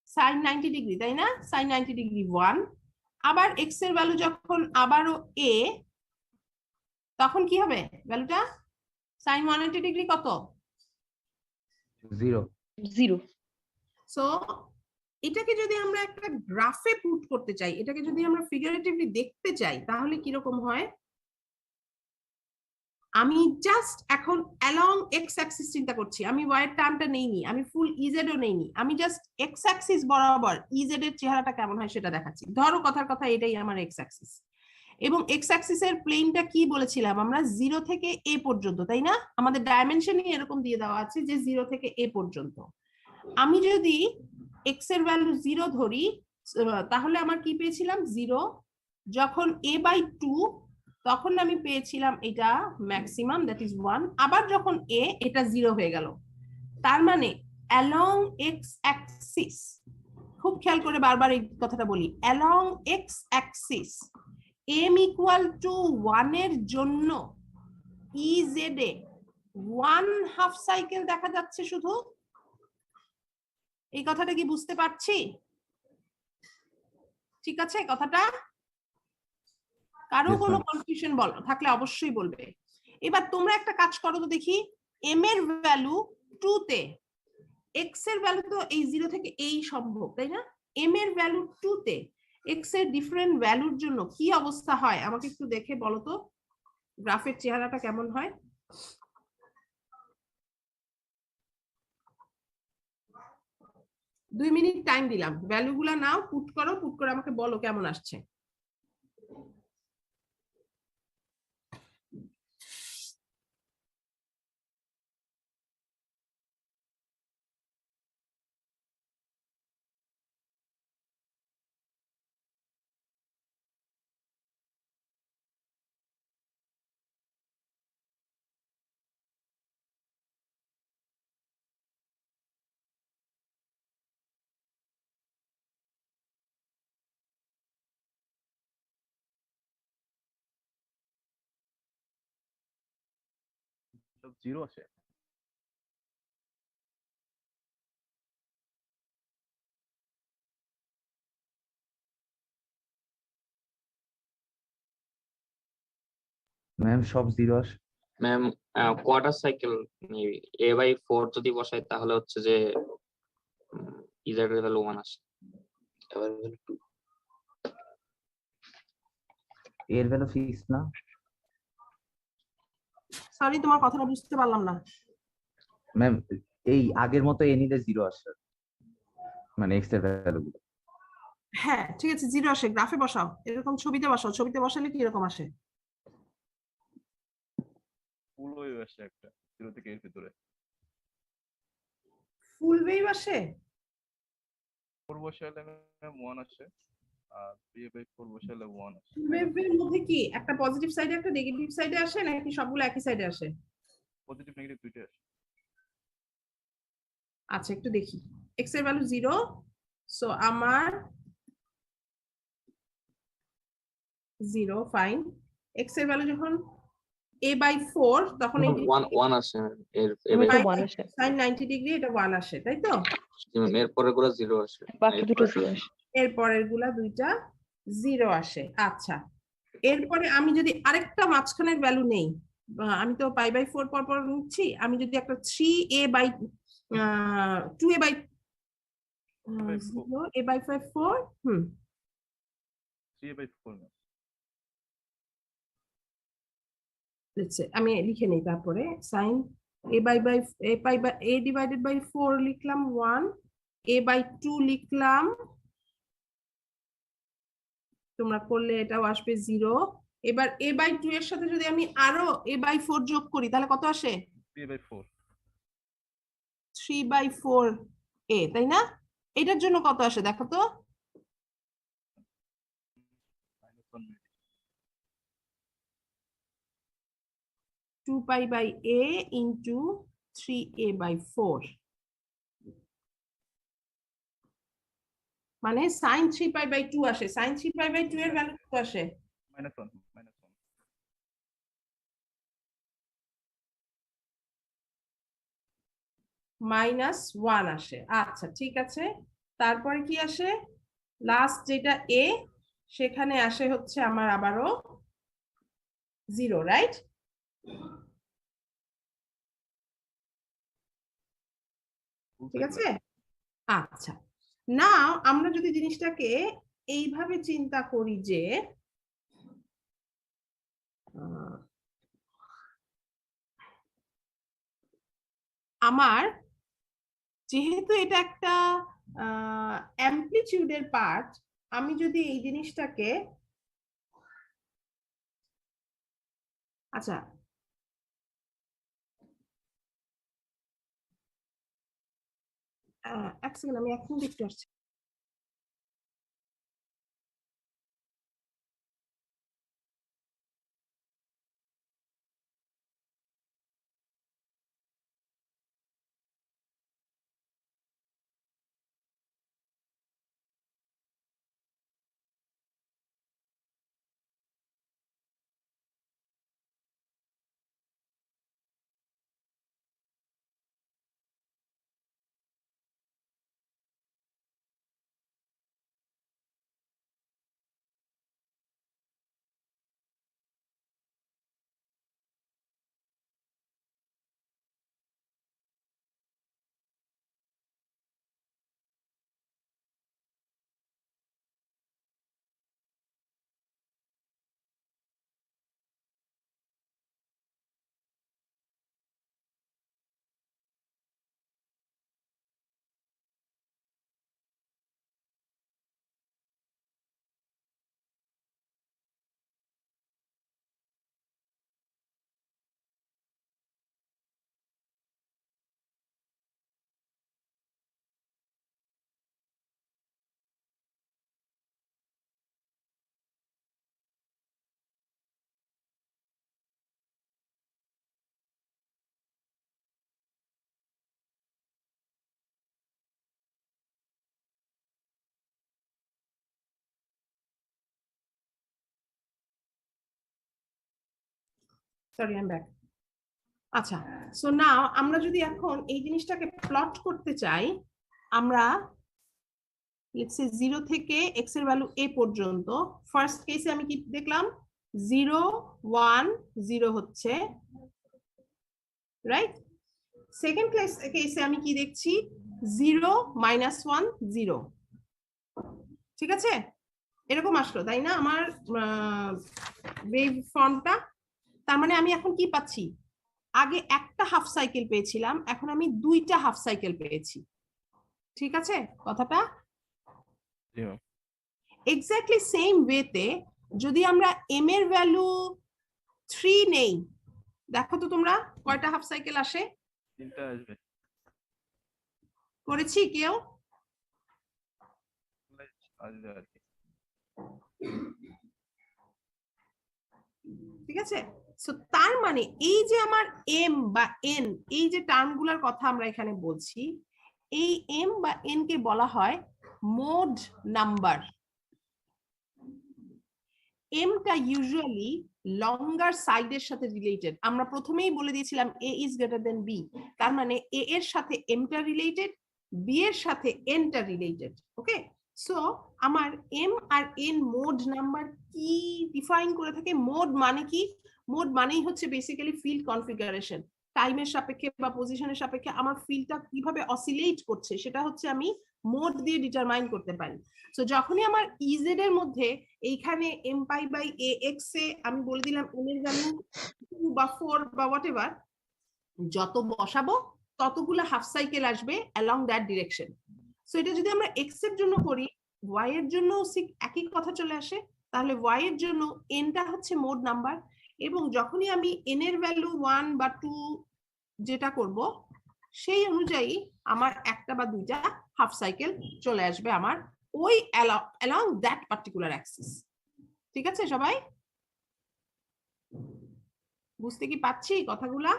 সাইন 90 ডিগ্রি, তাই না, সাইন 90 ডিগ্রি 1, আবার এক্স এর ভ্যালু যখন আবারও a, তখন কি হবে ভ্যালুটা, সাইন 180 ডিগ্রি কত, 0। 0। সো এটাকে যদি আমরা একটা গ্রাফে পুট করতে চাই, এটাকে যদি আমরা ফিগারেটিভলি দেখতে চাই, তাহলে কিরকম হয়, আমি জাস্ট এখন অ্যালং এক্স অ্যাক্সিস চিন্তা করছি, আমি ওয়াই এর টার্মটা নেইনি, আমি ফুল ইজেড ও নেইনি, আমি জাস্ট এক্স অ্যাক্সিস বরাবর ইজেড এর চেহারাটা কেমন হয় সেটা দেখাচ্ছি। ধরো কথার কথা এটাই আমার এক্স অ্যাক্সিস, এবং এক্স অ্যাক্সিস এর প্লেনটা কি বলেছিলাম আমরা, 0 থেকে a পর্যন্ত, তাই না? আমাদের ডাইমেনশনই এরকম দিয়ে দেওয়া আছে যে 0 থেকে a পর্যন্ত। আমি যদি এক্স এর ভ্যালু 0 ধরি, তাহলে আমার কি পেয়েছিলাম 0, যখন a বাই 2 তখন আমি পেয়েছিলাম এটা ম্যাক্সিমাম, দ্যাট ইজ 1, আবার যখন a এটা 0 হয়ে গেল। তার মানে অ্যালং এক্স অ্যাক্সিস, খুব খেয়াল করে বারবার এই কথাটা বলি, along x Axis m equal to 1 এর জন্য ইজেড এ 1/2 সাইকেল দেখা যাচ্ছে শুধু। এই কথাটা কি বুঝতে পারছি? ঠিক আছে কথাটা? কারো কোনো কনফিউশন থাকলে অবশ্যই বলবে। এবার তোমরা একটা কাজ করো তো দেখি, এম এর ভ্যালু 2 তে, এক্স এর ভ্যালু তো এই 0 থেকে এই সম্ভব, তাই না? এম এর ভ্যালু 2 তে এক্স এর ডিফারেন্ট ভ্যালুর জন্য কি অবস্থা হয় আমাকে একটু দেখে বলো তো, গ্রাফের চেহারাটা কেমন হয়। দুই মিনিট টাইম দিলাম, ভ্যালুগুলা নাও, পুট করো, পুট করে আমাকে বলো কেমন আসছে। সব 0 আসে। ম্যাম সব 0 আসে। Ma'am quarter cycle a by 4 যদি বসাই তাহলে হচ্ছে যে ইজেড এর ভ্যালু 1 আসে, এবার ভ্যালু 2, এর ভ্যালু 6 না? সরি তোমার কথাটা বুঝতে পারলাম না। ম্যাম এই আগের মতো এনিতে 0 আসে, মানে এক্স এর ভ্যালু। হ্যাঁ ঠিক আছে, 0 আসে, গ্রাফে বসাও, এরকম ছবিতে বসাও, ছবিতে বসালে কি এরকম আসে? ফুল ওয়েভ আসে একটা 0 থেকে এর ভিতরে, ফুল ওয়েভ আসে, 4 বসালে 1 আসে, আর 3/4 বসালে 1 আসে। ফুল ওয়েভের মধ্যে কি একটা পজিটিভ সাইডে একটা নেগেটিভ সাইডে আসে, নাকি সবগুলো একই সাইডে আসে? পজিটিভ নেগেটিভ দুইটাই আসে। আচ্ছা একটু দেখি। x এর ভ্যালু 0, সো আমার 0 ফাইন। x এর ভ্যালু যখন a/4 তখন এই 1 আসে এর আমার তো Fine. 1 আসে, sin 90 ডিগ্রি এটা 1 আসে, তাই তো? এর পরে গুলো 0 আসে। বাকি দুটো 0 আসে। এর পরের গুলা দুইটা 0 আসে। আচ্ছা, এরপরে আমি যদি আরেকটা মাঝখানের ভ্যালু নেই, আমি তো π/4 পর পর নিচ্ছি, আমি যদি একটা 2a/4 3/4 না। আমি লিখে নিই, তারপরে sin a ডিভাইডেড বাই 4 লিখলাম 1, a/2 লিখলাম, তোমরা করলে এটাও আসবে 0। এবার a/2 এর সাথে যদি আমি আরো a/4 যোগ করি তাহলে কত আসে? 3/4 3/4a, তাই না? এটার জন্য কত আসে দেখো তো? -1 maybe। 2π/a into 3a/4, মানে sin 3π/2 আসে। sin 3π/2 এর ভ্যালু কত আসে? -1 -1 আসে। আচ্ছা ঠিক আছে, তারপরে কি আসে? লাস্ট যেটা a, সেখানে আসে হচ্ছে আমার আবারও 0, রাইট? ঠিক আছে। আচ্ছা, নাও আমরা যদি জিনিসটাকে এইভাবে চিন্তা করি যে আমার যেহেতু এটা একটা অ্যামপ্লিটিউডের পার্ট, আমি যদি এই জিনিসটাকে, আচ্ছা এক সেকেন্ড, আমি এখন দেখতে আসছি। Sorry, I am back. আচ্ছা, সো নাও আমরা যদি এখন এই জিনিসটাকে প্লট করতে চাই, আমরা লেটস সে 0 থেকে x এর ভ্যালু a পর্যন্ত, ফার্স্ট কেসে আমি কি দেখলাম? 0 1 0 হচ্ছে, রাইট? সেকেন্ড কেসে আমি কি দেখছি? 0 -1 0। ঠিক আছে, এরকম আসলো, তাই না আমার ওয়েভ ফর্মটা? তার মানে আমি এখন কি পাচ্ছি? আগে একটা হাফ সাইকেল পেয়েছিলাম, এখন আমি দুইটা হাফ সাইকেল পেয়েছি। ঠিক আছে কথাটা? এক্স্যাক্টলি সেম ওয়েতে যদি আমরা m এর ভ্যালু 3 নেই, দেখো তো তোমরা কয়টা হাফ সাইকেল আসে? 3টা আসবে। করেছি কেউ? আসবে আর কি। ঠিক আছে, সো তার মানে এই যে আমার m বা n, এই যে টার্মগুলোর কথা আমরা এখানে বলছি, এই এম বা এন কে বলা হয় মোড নাম্বার। এমটা ইউজুয়ালি লঙ্গার সাইডের সাথে রিলেটেড। আমরা প্রথমেই বলে দিয়েছিলাম এ ইজ গ্রেটার দেন বি, তার মানে এ এর সাথে এমটা রিলেটেড, বি এর সাথে এনটা রিলেটেড। ওকে, সো আমার M R N mode number কি ডিফাইন করে থাকে? মোড মানে কি? মোড মানেই হচ্ছে বেসিক্যালি ফিল্ড কনফিগারেশন। টাইমের সাপেক্ষে বা পজিশনের সাপেক্ষে আমার ফিল্ডটা কিভাবে অসিলেট করছে সেটা হচ্ছে আমি মোড দিয়ে ডিটারমাইন করতে পারি। সো যখনই আমার ইজেড এর মধ্যে এইখানে m pi by a x a আমি বলে দিলাম এম এর ভ্যালু 2 বা 4 বা হোয়াটএভার, যত বসাবো ততগুলো হাফ সাইকেল আসবে অ্যালং দ্যাট ডিরেকশন। সো এটা যদি আমরা এক্স এর জন্য করি, ওয়াই এর জন্য একই কথা চলে আসে। তাহলে ওয়াই এর জন্য এনটা হচ্ছে মোড নাম্বার, এবং যখনই আমি এন এর ভ্যালু 1 বা 2 যেটা করব সেই অনুযায়ী আমার একটা বা দুইটা হাফ সাইকেল চলে আসবে আমার ওই along that particular axis। ঠিক আছে সবাই? বুঝতে কি পাচ্ছি কথাগুলা?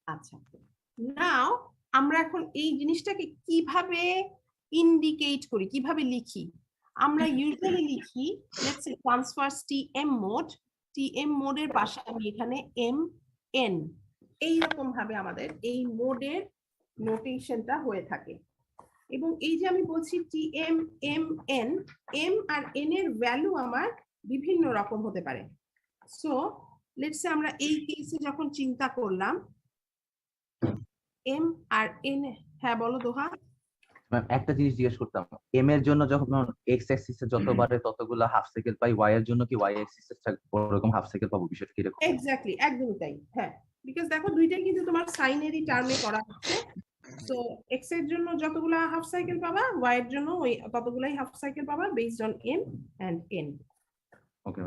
আচ্ছা, নাও আমরা এখন এই জিনিসটাকে কিভাবে ইন্ডিকেট করি, কিভাবে লিখি? আমরা ইউজুয়ালি লিখি let's say transverse TM mode. TM মোডের পাশে আমি এখানে এম এন, এইরকম ভাবে আমাদের এই মোডের নোটেশনটা হয়ে থাকে। এবং এই যে আমি বলছি TM M N, M R N এর ভ্যালু আমার বিভিন্ন রকম হতে পারে। সো লেটস সে আমরা এই কেসে যখন চিন্তা করলাম এম আর এন, হ্যাঁ বলো দোহা। ম্যাম একটা জিনিস জিজ্ঞেস করতাম, এম এর জন্য যখন এক্স অ্যাক্সিসে যত বাড়ে ততগুলো হাফ সাইকেল পাই, ওয়াই এর জন্য কি ওয়াই অ্যাক্সিসে ওরকম হাফ সাইকেল পাবো? বিষয়টা কি রকম? এক্স্যাক্টলি, একদমই তাই। হ্যাঁ, বিকজ দেখো দুইটাই কিন্তু তোমার সাইনেরই টার্মে করা হচ্ছে। সো এক্স এর জন্য যতগুলা হাফ সাইকেল পাবা, ওয়াই এর জন্য ওই ততগুলাই হাফ সাইকেল পাবা based on m and n. Okay.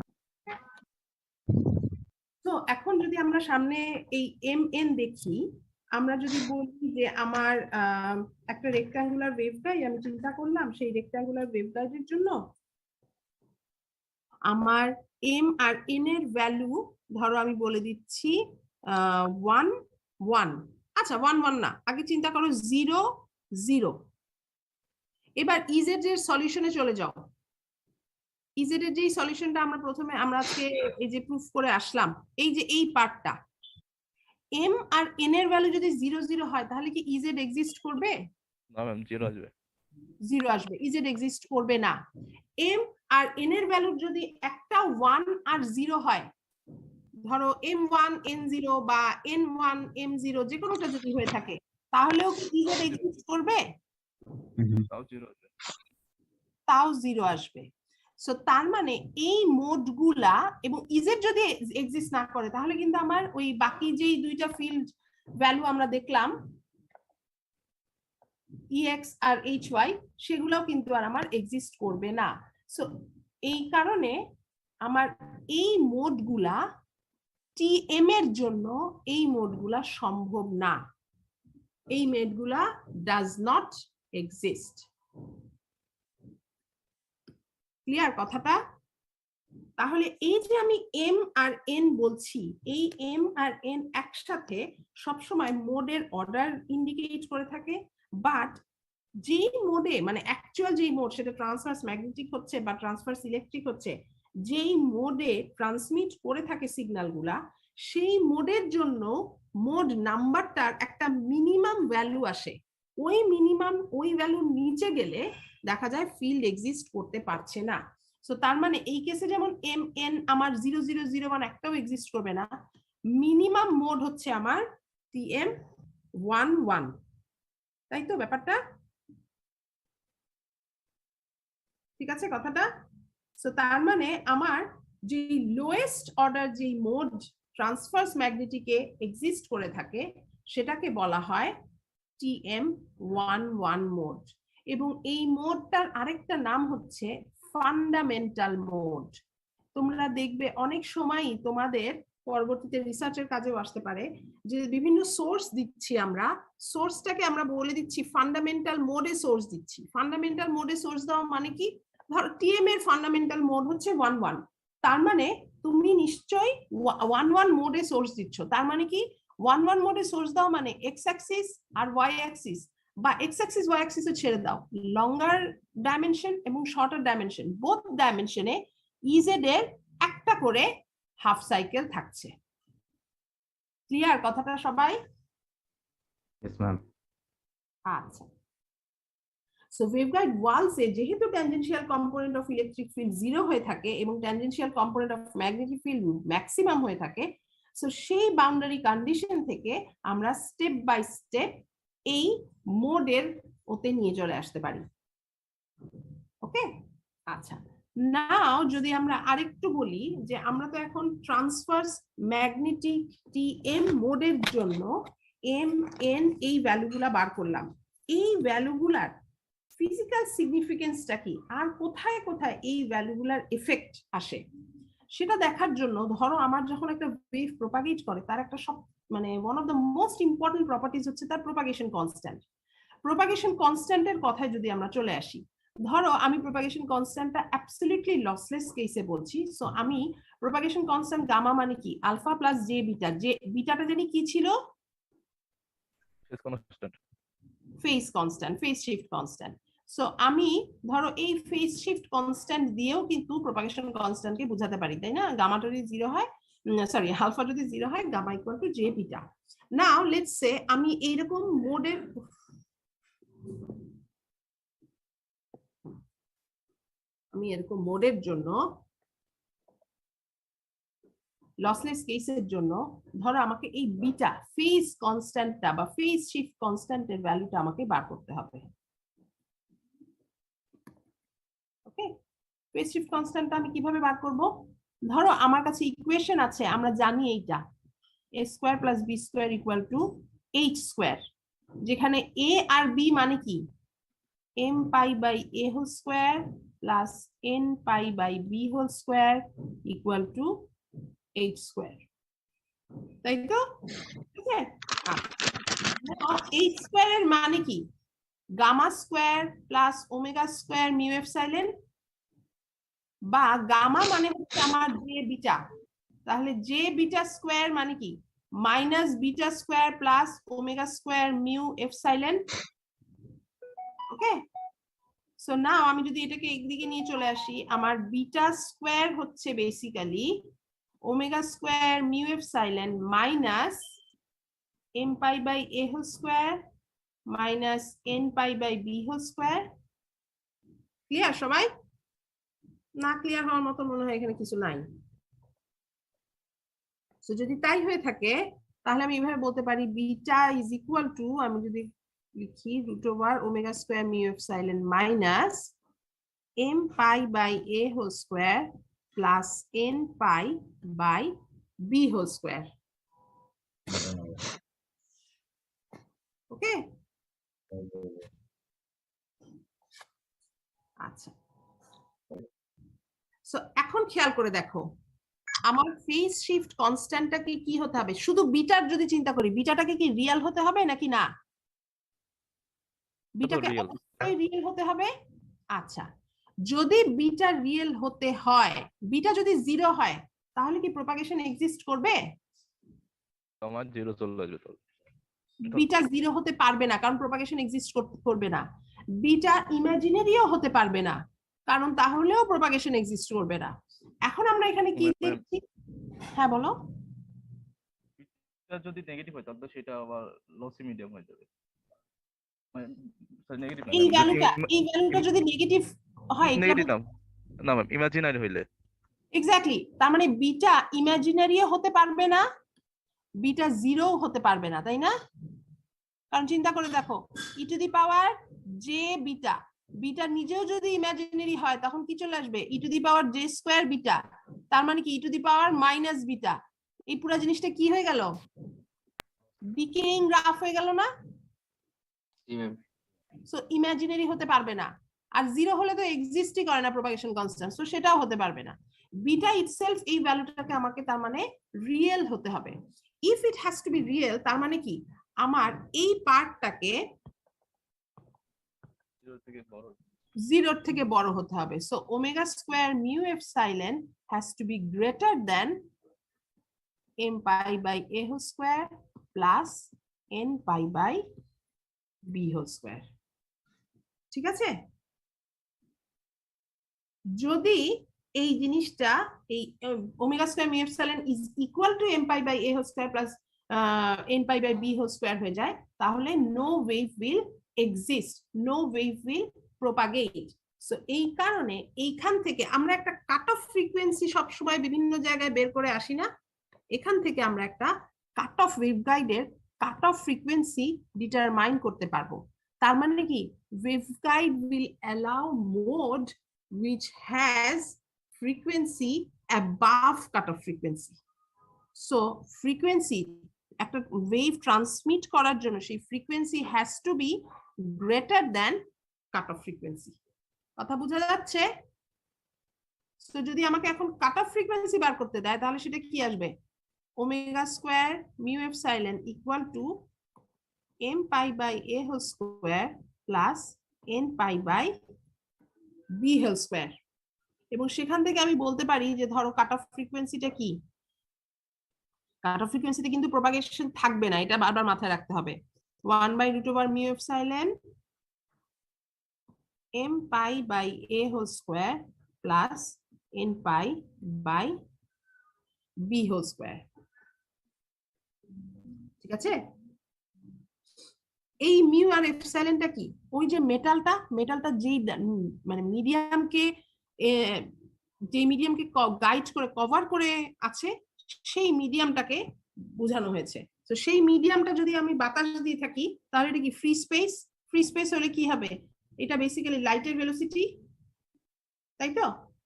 তো এখন যদি আমরা সামনে এই এম এন দেখি, আমরা যদি বলি যে আমার একটা রেক্টাঙ্গুলার ওয়েভগাইড আমি চিন্তা করলাম, সেই রেক্টাঙ্গুলার ওয়েভগাইডের জন্য আমার এম আর এন এর ভ্যালু ধরো আমি বলে দিচ্ছি 1 1। আচ্ছা 1 1 না, আগে চিন্তা করো 0 0। এবার ইজেড এর সলিউশনে চলে যাও। ইজেড এর যে সলিউশনটা আমরা প্রথমে আমরা আজকে এই যে প্রুফ করে আসলাম, এই যে এই পার্টটা, এম আর এন এর ভ্যালু যদি 0 0 হয় তাহলে কি ইজেড এক্সিস্ট করবে? না ম্যাম, 0 আসবে। 0 আসবে, ইজেড এক্সিস্ট করবে না। এম আর এন এর ভ্যালু যদি একটা 1 আর 0 হয়, ধরো m1 n0 বা n1 m0 যে কোনোটা যদি হয়ে থাকে, তাহলেও কি ইজেড এক্সিস্ট করবে? তাও 0 আসবে। তাও 0 আসবে। সো তার মানে এই মোডগুলা, এবং ইজেড যদি এক্সিস্ট না করে তাহলে কিন্তু আমার ওই বাকি যেই দুইটা ফিল্ড ভ্যালু আমরা দেখলাম ex আর hy, সেগুলোও কিন্তু আর আমার এক্সিস্ট করবে না। সো এই কারণে আমার এই মোডগুলা টিএম এর জন্য এই মোডগুলা সম্ভব না, এই মোডগুলা ডাজ নট এক্সিস্ট। ক্লিয়ার কথাটা? তাহলে এই যে আমি এম আর এন বলছি, এই এম আর এন একসাথে সবসময় মোডের অর্ডার ইন্ডিকেট করে থাকে, বাট যেই মোডে মানে অ্যাকচুয়াল যেই মোড, সেটা ট্রান্সভার্স ম্যাগনেটিক হচ্ছে বা ট্রান্সভার্স ইলেকট্রিক হচ্ছে, যেই মোডে ট্রান্সমিট করে থাকে সিগন্যাল গুলা, সেই মোডের জন্য মোড নাম্বারটার একটা মিনিমাম ভ্যালু আসে। ওই মিনিমাম ওই ভ্যালুর নিচে গেলে দেখা যায় ফিল্ড এক্সিস্ট করতে পারছে না। সো তার মানে এই কেসে যেমন এম এন আমার 0 0 0 1 একটাও এক্সিস্ট করবে না, মিনিমাম মোড হচ্ছে আমার টিএম 1 1। তাই তো ব্যাপারটা? ঠিক আছে কথাটা? সো তার মানে আমার যে লোয়েস্ট অর্ডার যে মোড ট্রান্সভার্স ম্যাগনেটিকে এক্সিস্ট করে থাকে সেটাকে বলা হয় TM11 মোড, এবং এই মোডটার আরেকটা নাম হচ্ছে ফান্ডামেন্টাল মোড। তোমরা দেখবে অনেক সময়ই তোমাদের পরবর্তীতে রিসার্চের কাজেও আসতে পারে যে বিভিন্ন সোর্স দিচ্ছি, আমরা সোর্সটাকে আমরা বলে দিচ্ছি ফান্ডামেন্টাল মোডে সোর্স দিচ্ছি। ফান্ডামেন্টাল মোডে সোর্স দেওয়া মানে কি? ধরো টিএম এর ফান্ডামেন্টাল মোড হচ্ছে 1 1, তার মানে তুমি নিশ্চয়ই 1 1 মোডে সোর্স দিচ্ছ, তার মানে কি 1 মোডে সোর্স দাও মানে এক্স অ্যাক্সিস আর ওয়াই অ্যাক্সিস, বা এক্স অ্যাক্সিস ওয়াই অ্যাক্সিসও ছেড়ে দাও, লঙ্গার ডাইমেনশন এবং শর্টার ডাইমেনশন বোথ ডাইমেনশনে ইজেড এর একটা করে হাফ সাইকেল থাকছে। ক্লিয়ার কথাটা সবাই? Yes, ma'am. আচ্ছা, সো ওয়েভগাইড ওয়ালসে যেহেতু tangential component of electric field 0 হয়ে থাকে এবং tangential component of magnetic field maximum হয়ে থাকে, সো সেই বাউন্ডারি কন্ডিশন থেকে আমরা স্টেপ বাই স্টেপ এই মোডের ওতে নিয়ে চলে আসতে পারি। ওকে, আচ্ছা, নাও যদি আমরা আরেকটু বলি যে আমরা তো এখন ট্রান্সভার্স ম্যাগনেটিক টিএম মোডের জন্য এম এন এই ভ্যালুগুলা বার করলাম। এই ভ্যালুগুলার ফিজিক্যাল সিগনিফিকেন্সটা কি আর কোথায় কোথায় এই ভ্যালুগুলার এফেক্ট আসে সেটা দেখার জন্য, ধরো আমার যখন একটা ওয়েভ প্রপাগেট করে তার একটা সব মানে one of the most important properties হচ্ছে তার প্রপাগেশন কনস্ট্যান্ট। প্রপাগেশন কনস্ট্যান্টের কথায় যদি আমরা চলে আসি, ধরো আমি প্রপাগেশন কনস্ট্যান্টটা অ্যাবসলিউটলি লসলেস কেসে বলছি। সো আমি প্রপাগেশন কনস্ট্যান্ট গামা মানে কি আলফা প্লাস জে বিটা, যে বিটাটা জানি কি ছিল phase constant, phase shift constant. So আমি ধরো এই ফেজ শিফট কনস্ট্যান্ট দিয়েও কিন্তু প্রপাগেশন কনস্ট্যান্টকে বোঝাতে পারি, তাই না? গামা যদি 0 হয়, সরি আলফা যদি 0 হয়, gamma equal to j beta. Now let's say আমি এইরকম মোডের এরকম মোডের জন্য লসলেস কেসের জন্য ধরো আমাকে এই বিটা ফেজ কনস্ট্যান্টটা বা ফেজ শিফট কনস্ট্যান্টের ভ্যালুটা আমাকে বার করতে হবে। ওকে, ফেজ শিফট কনস্ট্যান্টটা আমি কিভাবে বার করব? ধরো আমার কাছে ইকুয়েশন আছে, আমরা জানি এইটা a square plus b square equal to h square, যেখানে a আর b মানে কি m pi by a whole square plus n pi by b whole square equal to h square, তাই তো? ঠিক আছে, h স্কয়ার এর মানে কি gamma square plus omega square mu epsilon, বা গামা মানে হচ্ছে আমার জে বিটা, তাহলে জে বিটা স্কয়ার মানে কি minus beta square plus omega square mu epsilon. Okay, so now আমি যদি এটাকে একদিকে নিয়ে চলে আসি, আমার বিটা স্কয়ার হচ্ছে basically omega square mu epsilon minus m pi by a whole square minus n pi by b whole square. Clear সবাই? না ক্লিয়ার হওয়ার মতো মনে হয় এখানে কিছু নাই। সো যদি তাই হয়ে থাকে তাহলে আমি এভাবে বলতে পারি বিটা ইজ ইকুয়াল টু, আমি যদি লিখি root over omega square mu epsilon minus m pi by a whole square plus n pi by b whole square. Okay, আচ্ছা, সো এখন খেয়াল করে দেখো আমার ফেজ শিফট কনস্ট্যান্টটাকে কি হতে হবে? শুধু বিটার যদি চিন্তা করি, বিটাটাকে কি রিয়েল হতে হবে নাকি না? বিটাকে রিয়েল হতে হবে। আচ্ছা, যদি বিটা রিয়েল হতে হয়, বিটা যদি 0 হয় তাহলে কি প্রপাগেশন এক্সিস্ট করবে? আমার 0 চলে আসবে। বিটা 0 হতে পারবে না, কারণ প্রপাগেশন এক্সিস্ট করবে না। বিটা ইমাজিনারিও হতে পারবে না, কারণ তাহলেও প্রপাগেশন এক্সিস্ট করবে না। এখন আমরা এখানে কি দেখছি? হ্যাঁ বলো। এটা যদি নেগেটিভ হয় তাহলে সেটা আবার লসি মিডিয়াম হয়ে যাবে। মানে নেগেটিভ এই ভ্যালুটা যদি নেগেটিভ হয়, নেগেটিভ না ম্যাম, ইমাজিনারি হইলে এক্স্যাক্টলি, তার মানে বিটা ইমাজিনারিও হতে পারবে না, বিটা 0 হতে পারবে না, তাই না? কারণ চিন্তা করে দেখো e to the power j beta, beta নিজেও যদি ইমাজিনারি হয় তখন কি চলে আসবে e to the power j square beta, তার মানে কি e to the power minus beta. এই পুরো জিনিসটা কি হয়ে গেল? ডিকেইং গ্রাফ হয়ে গেল না? সো ইমাজিনারি হতে পারবে না, আর 0 হলে তো এক্সিস্টই করে না প্রপাগেশন কনস্ট্যান্ট, সো সেটাও হতে পারবে না। বিটা ইটসেলফ এই ভ্যালুটাকে আমাকে তার মানে রিয়েল হতে হবে। If it has to be real, তার মানে কি আমার এই পার্টটাকে 0 থেকে বড় হতে হবে। So omega square mu epsilon has to be greater than m pi by a whole square plus n pi by b whole square. ঠিক আছে, যদি এই জিনিসটা এই omega square mu epsilon is equal to m pi by a whole square plus n pi by b whole square হয়ে যায়, তাহলে no wave will exist, no wave will propagate. So এই কারণে এইখান থেকে আমরা একটা কাট অফ ফ্রিকোয়েন্সি সবসময় বিভিন্ন জায়গায় বের করে আসি না, এখান থেকে আমরা একটা কাট অফ ওয়েভগাইডের কাট অফ ফ্রিকোয়েন্সি ডিটারমাইন করতে পারবো। তার মানে কি, waveguide will allow mode which has frequency above cutoff frequency. So frequency একটা ওয়েভ ট্রান্সমিট করার জন্য সেই frequency has to be greater than cutoff frequency. কথা বোঝা যাচ্ছে? তো যদি আমাকে এখন কাট-অফ ফ্রিকোয়েন্সি বার করতে দেয় তাহলে সেটা কি আসবে? Omega square mu epsilon equal to m pi by a whole square plus n pi by b whole square. এবং সেখান থেকে আমি বলতে পারি যে ধরো কাট-অফ ফ্রিকোয়েন্সিটা কি, কাট-অফ ফ্রিকোয়েন্সিতে কিন্তু প্রপাগেশন থাকবে না, এটা বারবার মাথায় রাখতে হবে। 1/√μ epsilon m pi by a whole square plus n pi by b whole square. ঠিক আছে, এই মিউ আর এপসাইলনটা কি? ওই যে মেটালটা যেই মানে মিডিয়ামকে গাইড করে কভার করে আছে, সেই মিডিয়ামটাকে বোঝানো হয়েছে। তো সেই মিডিয়ামটা যদি আমি বাতাস দিয়ে থাকি তাহলে এটা কি ফ্রি স্পেস? ফ্রি স্পেস হলে কি হবে? এটা বেসিক্যালি লাইটের ভেলোসিটি, তাই তো?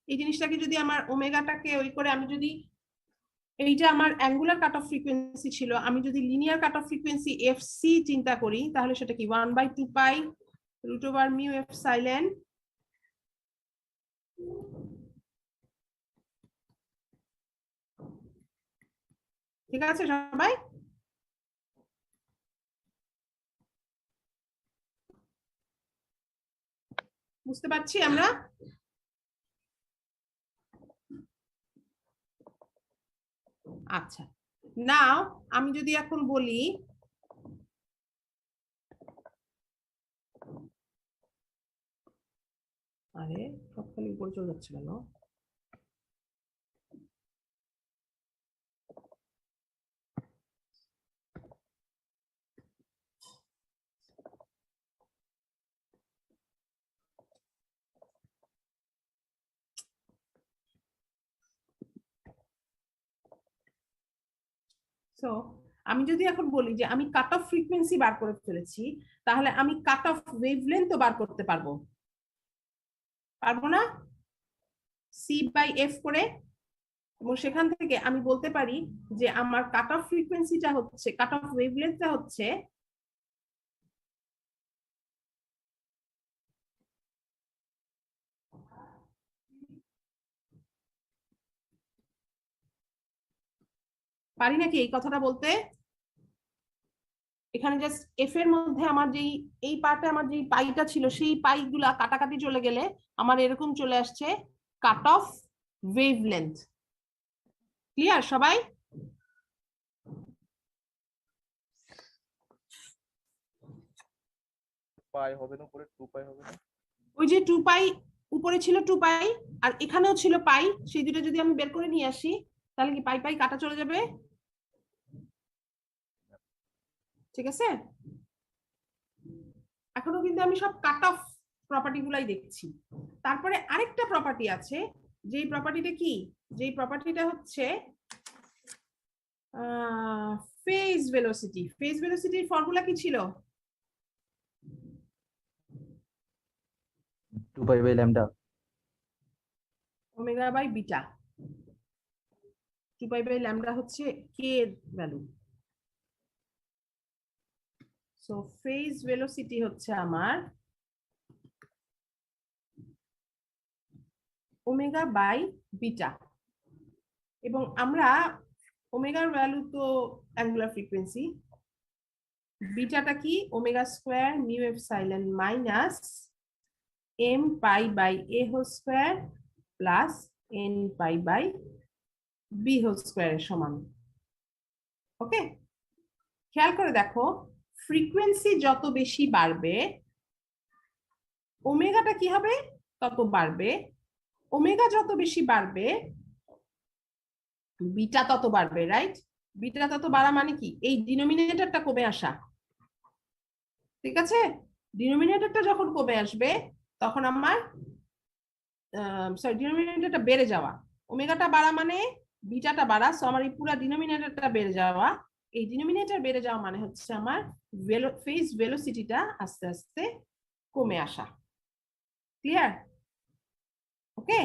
এই জিনিসটাকে যদি আমার ওমেগাটাকে ওই করে আমি যদি, এইটা আমার অ্যাঙ্গুলার কাট অফ ফ্রিকোয়েন্সি ছিল, আমি যদি লিনিয়ার কাট অফ ফ্রিকোয়েন্সি এফসি চিন্তা করি তাহলে সেটা কি 1/2π√μ এপসাইলন ঠিক আছে সবাই? বুঝতে পারছি আমরা? আচ্ছা, নাও আমি যদি এখন বলি আরে সব খালি উপরে চলে যাচ্ছে কেন? সো আমি যদি এখন বলি যে আমি কাট অফ ফ্রিকোয়েন্সি বার করে ফেলেছি, তাহলে আমি কাট অফ ওয়েভলেন্থও বার করতে পারবো, পারবো না? c/f করে। এবং সেখান থেকে আমি বলতে পারি যে আমার কাট অফ ফ্রিকোয়েন্সিটা হচ্ছে, কাট অফ ওয়েভলেন্থটা হচ্ছে পারি নাকি এই কথাটা বলতে? এখানে জাস্ট এফ এর মধ্যে আমার যেই এই পার্টে আমার যেই পাইটা ছিল সেই পাইগুলা কাটাকাটি চলে গেলে আমার এরকম চলে আসছে কাট অফ ওয়েভলেন্থ। ক্লিয়ার সবাই? পাই হবে না, উপরে 2π হবে না? ওই যে 2π উপরে ছিল 2π আর এখানেও ছিল পাই, সেই দুটো যদি আমি বের করে নিয়ে আসি তাহলে কি পাই পাই কাটা চলে যাবে? ঠিক আছে, এখনো কিন্তু আমি সব কাট অফ প্রপার্টি গুলাই দেখছি। তারপরে আরেকটা প্রপার্টি আছে, যেই প্রপার্টিটা কি, যেই প্রপার্টিটা হচ্ছে ফেজ ভেলোসিটি। ফেজ ভেলোসিটির ফর্মুলা কি ছিল? 2π/λ ওমেগা বাই বিটা। 2π/λ হচ্ছে কে এর ভ্যালু। সো ফেজ ভেলোসিটি হচ্ছে আমার ওমেগা বাই বিটা। এবং আমরা ওমেগার ভ্যালু তো অ্যাঙ্গুলার ফ্রিকোয়েন্সি, বিটাটা কি? Omega square mu epsilon minus m pi by a whole square plus n pi by b whole square এর সমান। ওকে, খেয়াল করে দেখো, ফ্রিকোয়েন্সি যত বেশি বাড়বে ওমেগাটা কি হবে তত বাড়বে, ওমেগা যত বেশি বাড়বে বিটা তত বাড়বে, রাইট? বিটা তত বাড়া মানে কি, এই ডিনোমিনেটরটা কমে আসা, ঠিক আছে? ডিনোমিনেটরটা যখন কমে আসবে তখন আমার সরি ডিনোমিনেটরটা বেড়ে যাওয়া, ওমেগাটা বাড়া মানে বিটাটা বাড়া, সো আমার এই পুরো ডিনোমিনেটরটা বেড়ে যাওয়া, এই ডিনোমিনেটর বেড়ে যাওয়া মানে হচ্ছে আমার ফেজ ভেলোসিটিটা আস্তে আস্তে কমে আসা। ক্লিয়ার? ওকে,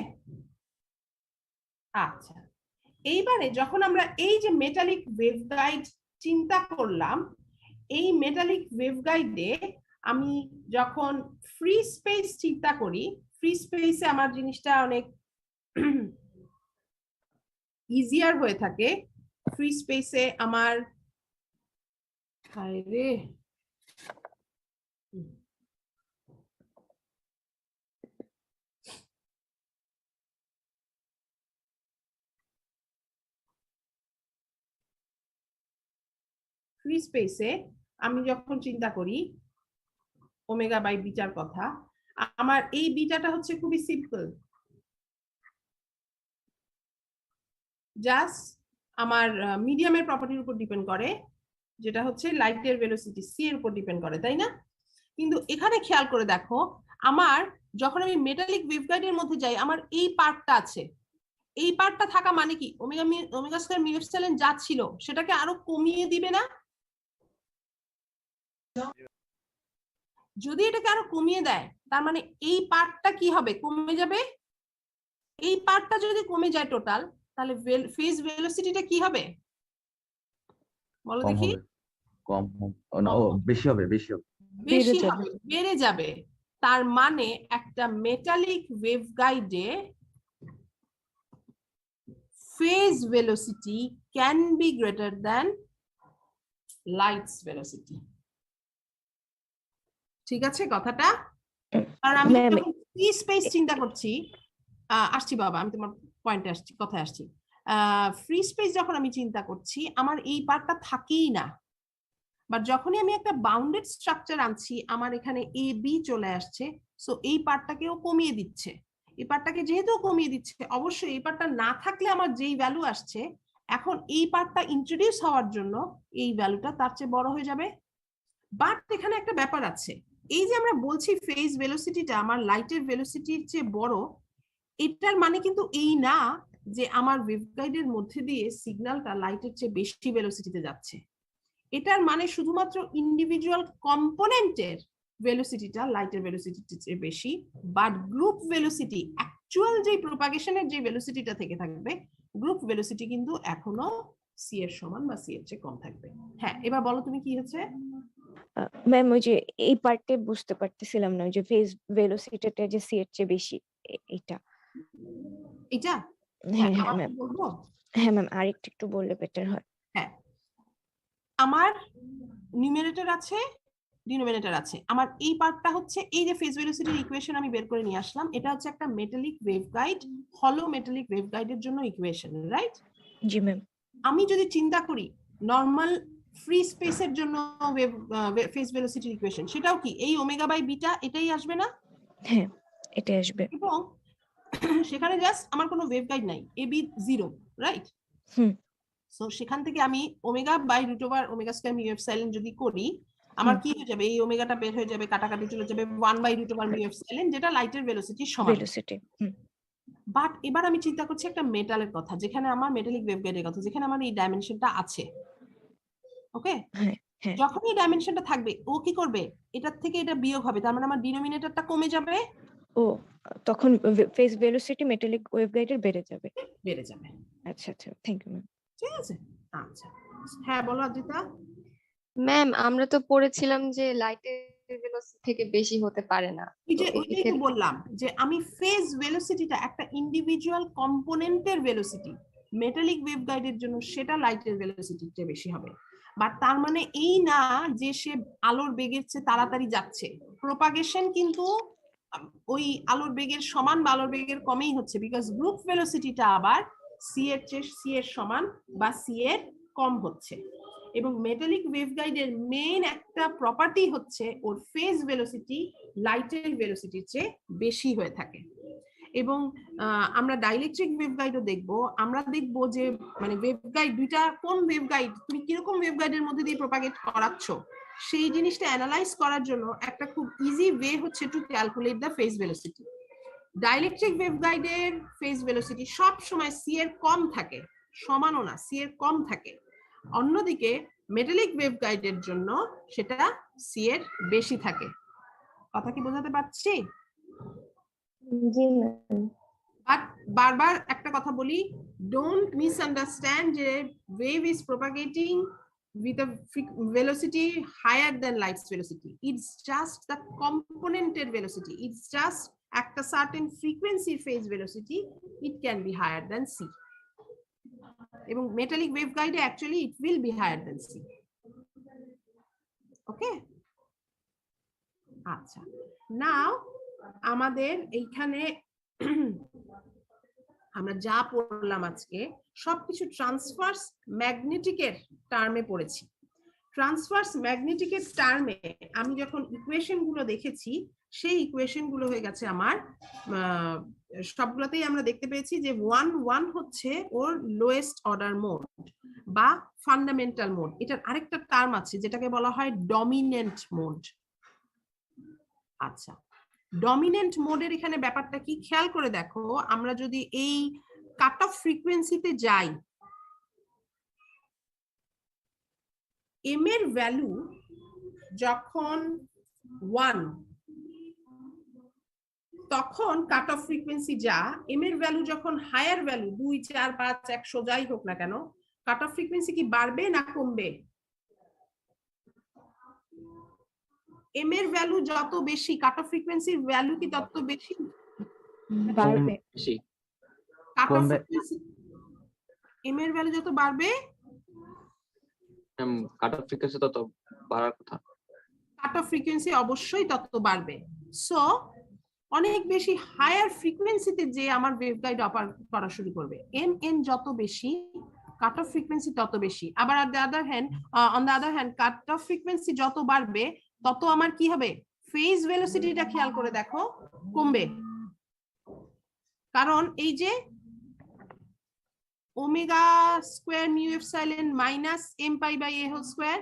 আচ্ছা। এইবারে যখন আমরা এই যে মেটালিক ওয়েভগাইড চিন্তা করলাম, এই মেটালিক ওয়েভগাইডে আমি যখন ফ্রি স্পেস চিন্তা করি, ফ্রি স্পেসে আমার জিনিসটা অনেক ইজিয়ার হয়ে থাকে। ফ্রি স্পেসে আমার রে ফ্রি স্পেসে আমি যখন চিন্তা করি ওমেগা বাই বিটার কথা, আমার এই বিটাটা হচ্ছে খুবই সিম্পল, জাস্ট আমার মিডিয়ামের প্রপার্টির উপর ডিপেন্ড করে, যেটা হচ্ছে লাইটের ভেলোসিটি সি এর উপর ডিপেন্ড করে, তাই না? কিন্তু এখানে খেয়াল করে দেখো, আমার যখন আমি মেটালিক ওয়েভগাইডের মধ্যে যাই, আমার এই পার্টটা আছে, এই পার্টটা থাকা মানে কি ওমেগা স্কয়ার মিউ এপসিলন যা ছিল সেটাকে আরো কমিয়ে দিবে না? যদি এটাকে আরো কমিয়ে দেয় তার মানে এই পার্টটা কি হবে, কমে যাবে। এই পার্টটা যদি কমে যায় টোটাল, তাহলে ফেজ ভেলোসিটিটা কি হবে বলো কম দেখি? হবে, কম হবে না, ও বেশি হবে, বেশি হবে। বেশি হবে, বেড়ে যাবে। তার মানে একটা metallic ওয়েভগাইডে phase velocity can be greater than light's velocity. ঠিক আছে কথাটা? কারণ আমি যখন ফ্রি স্পেস চিন্তা করছি, আসছি বাবা, আমি তোমার পয়েন্টে আসছি, কথায় আসছি। ফ্রি স্পেস যখন আমি চিন্তা করছি আমার এই পার্টটা থাকেই না, বাট যখনই আমি একটা বাউন্ডেড স্ট্রাকচার আনছি আমার এখানে এ বি চলে আসছে, সো এই পার্টটাকেও কমিয়ে দিচ্ছে। এই পার্টটাকে যেহেতু কমিয়ে দিচ্ছে, অবশ্যই এই পার্টটা না থাকলে আমার যেই ভ্যালু আসছে, এখন এই পার্টটা ইন্ট্রোডিউস হওয়ার জন্য এই ভ্যালুটা তার চেয়ে বড় হয়ে যাবে। বাট এখানে একটা ব্যাপার আছে, এই যে আমরা বলছি ফেজ ভেলোসিটিটা আমার লাইটের ভেলোসিটির চেয়ে বড়, এটার মানে কিন্তু এই না যে আমার ওয়েভগাইডের মধ্যে দিয়ে সিগন্যালটা লাইটের চেয়ে বেশি ভেলোসিটিতে যাচ্ছে। এটার মানে শুধুমাত্র ইন্ডিভিজুয়াল কম্পোনেন্টের ভেলোসিটিটা লাইটের ভেলোসিটির চেয়ে বেশি, বাট গ্রুপ ভেলোসিটি অ্যাকচুয়াল যে প্রপাগেশনের যে ভেলোসিটিটা থেকে থাকবে, গ্রুপ ভেলোসিটি কিন্তু এখনো সি এর সমান বা সি এর চেয়ে কম থাকবে। হ্যাঁ, এবার বলো তুমি কি হচ্ছে? ম্যাম ওই যে এই পার্টে বুঝতে পারতেছিলাম না, ওই যে ফেজ ভেলোসিটিটা যে সি এর চেয়ে বেশি, এটা এটা হ্যাঁ হ্যাঁ ম্যাম, বলবো? হ্যাঁ ম্যাম আরেকটু একটু বললে বেটার হয়। হ্যাঁ, আমার নিউমেরেটর আছে, ডিনোমিনেটর আছে, আমার এই পার্টটা হচ্ছে এই যে ফেজ ভেলোসিটির ইকুয়েশন আমি বের করে নিয়ে আসলাম, এটা হচ্ছে একটা মেটালিক ওয়েভগাইড, হলো মেটালিক ওয়েভগাইডের জন্য ইকুয়েশন, রাইট? জি ম্যাম। আমি যদি চিন্তা করি নরমাল ফ্রি স্পেসের জন্য ফেজ ভেলোসিটির ইকুয়েশন, সেটাও কি এই ওমেগা বাই বিটা এটাই আসবে না? হ্যাঁ এটা আসবে, এবং সেখানে জাস্ট আমার কোনো ওয়েভগাইড নাই, a b zero, right? So সেখান থেকে আমি omega by root over omega square mu epsilon যদি করি, আমার কি হয়ে যাবে, এই ওমেগাটা বের হয়ে যাবে, কাটাকাটি চলে যাবে, 1 by root over mu epsilon, যেটা লাইটের ভেলোসিটির সমান। ভেলোসিটি। বাট এবার আমি চিন্তা করছি একটা মেটালের কথা, যেখানে আমার মেটালিক ওয়েভগাইডের কথা, যেখানে আমার এই ডাইমেনশনটা আছে। ওকে, যখন এই ডাইমেনশনটা থাকবে ও কি করবে, এটার থেকে এটা বিয়োগ হবে, তার মানে আমার ডিনোমিনেটরটা কমে যাবে। ও তখন ফেজ ভেলোসিটি মেটালিক ওয়েভগাইডের বেড়ে যাবে। বেড়ে যাবে। আচ্ছা আচ্ছা, থ্যাংক ইউ ম্যাম। ঠিক আছে, আচ্ছা। হ্যাঁ বলো অদ্রিতা। ম্যাম আমরা তো পড়েছিলাম যে লাইটের ভেলোসিটি থেকে বেশি হতে পারে না। ওইটাই তো বললাম যে আমি ফেজ ভেলোসিটিটা একটা ইন্ডিভিজুয়াল কম্পোনেন্টের ভেলোসিটি মেটালিক ওয়েভগাইডের জন্য সেটা লাইটের ভেলোসিটির চেয়ে বেশি হবে, বাট তার মানে এই না যে সে আলোর বেগের চেয়ে তাড়াতাড়ি যাচ্ছে। প্রপাগেশন কিন্তু ওই আলোর বেগের সমান বা আলোর বেগের কমেই হচ্ছে, বিকজ গ্রুপ ভেলোসিটিটা আবার সি এর চেয়ে সি এর সমান বা সি এর কম হচ্ছে। এবং মেটালিক ওয়েভগাইডের মেইন একটা প্রপার্টি হচ্ছে ওর ফেজ ভেলোসিটি লাইটের ভেলোসিটির চেয়ে বেশি হয়ে থাকে। এবং আমরা ডাইলেকট্রিক ওয়েভগাইডও দেখবো, আমরা দেখবো যে মানে ওয়েভগাইড দুইটা কোন ওয়েভগাইড তুমি কিরকম ওয়েভগাইডের মধ্যে দিয়ে প্রপাগেট করাচ্ছ সেই জিনিসটা অ্যানালাইজ করার জন্য একটা খুব ইজি ওয়ে হচ্ছে to calculate the phase velocity. Dielectric ওয়েভগাইডের ফেজ ভেলোসিটি সব সময় সি এর কম থাকে, সমানও না, সি এর কম থাকে। অন্যদিকে মেটালিক ওয়েভগাইডের জন্য সেটা সি এর বেশি থাকে। কথা কি বোঝাতে পারছি? জি ম্যাম। বাট বারবার একটা কথা বলি, ডোন্ট মিসআন্ডারস্ট্যান্ড যে wave is propagating with a velocity higher than light's velocity. It's just the componented velocity. It's just at a certain frequency phase velocity, it can be higher than c. এবং metallic waveguide actually it will be higher than c. Okay? আচ্ছা, now আমাদের এইখানে আমরা যা পড়লাম আজকে সবকিছু transverse ম্যাগনেটিকের টার্মে পড়েছি। ট্রান্সভার্স ম্যাগনেটিকের টার্মে আমি যখন ইকুয়েশন গুলো দেখেছি সেই ইকুয়েশন গুলো হয়ে গেছে আমার সবগুলোতেই আমরা দেখতে পেয়েছি যে 1 হচ্ছে ওর লোয়েস্ট অর্ডার মোড বা ফান্ডামেন্টাল মোড। এটার আরেকটা টার্ম আছে যেটাকে বলা হয় ডমিনেন্ট মোড। আচ্ছা, ডমিনেন্ট মোডের এখানে ব্যাপারটা কি খেয়াল করে দেখো, আমরা যদি এই কাট অফ ফ্রিকোয়েন্সিতে যাই, এম এর ভ্যালু যখন 1 তখন কাট অফ ফ্রিকোয়েন্সি যা, এম এর ভ্যালু যখন হায়ার ভ্যালু 2, 4, 5, 100 যাই হোক না কেন, কাট অফ ফ্রিকোয়েন্সি কি বাড়বে না কমবে? এম এর ভ্যালু যত বেশি কাট অফ ফ্রিকোয়েন্সির ভ্যালু কি তত বেশি বাড়বে। কাট অফ ফ্রিকোয়েন্সি এম এর ভ্যালু যত বাড়বে কাট অফ ফ্রিকোয়েন্সি তত বাড়ার কথা। কাট অফ ফ্রিকোয়েন্সি অবশ্যই তত বাড়বে। সো অনেক বেশি হায়ার ফ্রিকোয়েন্সিতে যে আমার ওয়েভগাইড অপারেট করা শুরু করবে, এম এন যত বেশি কাট অফ ফ্রিকোয়েন্সি তত বেশি। আবার on the other hand cut off frequency যত বাড়বে তত আমার কি হবে, ফেজ ভেলোসিটিটা খেয়াল করে দেখো কমবে। কারণ এই যে omega square mu epsilon minus m pi by a whole square,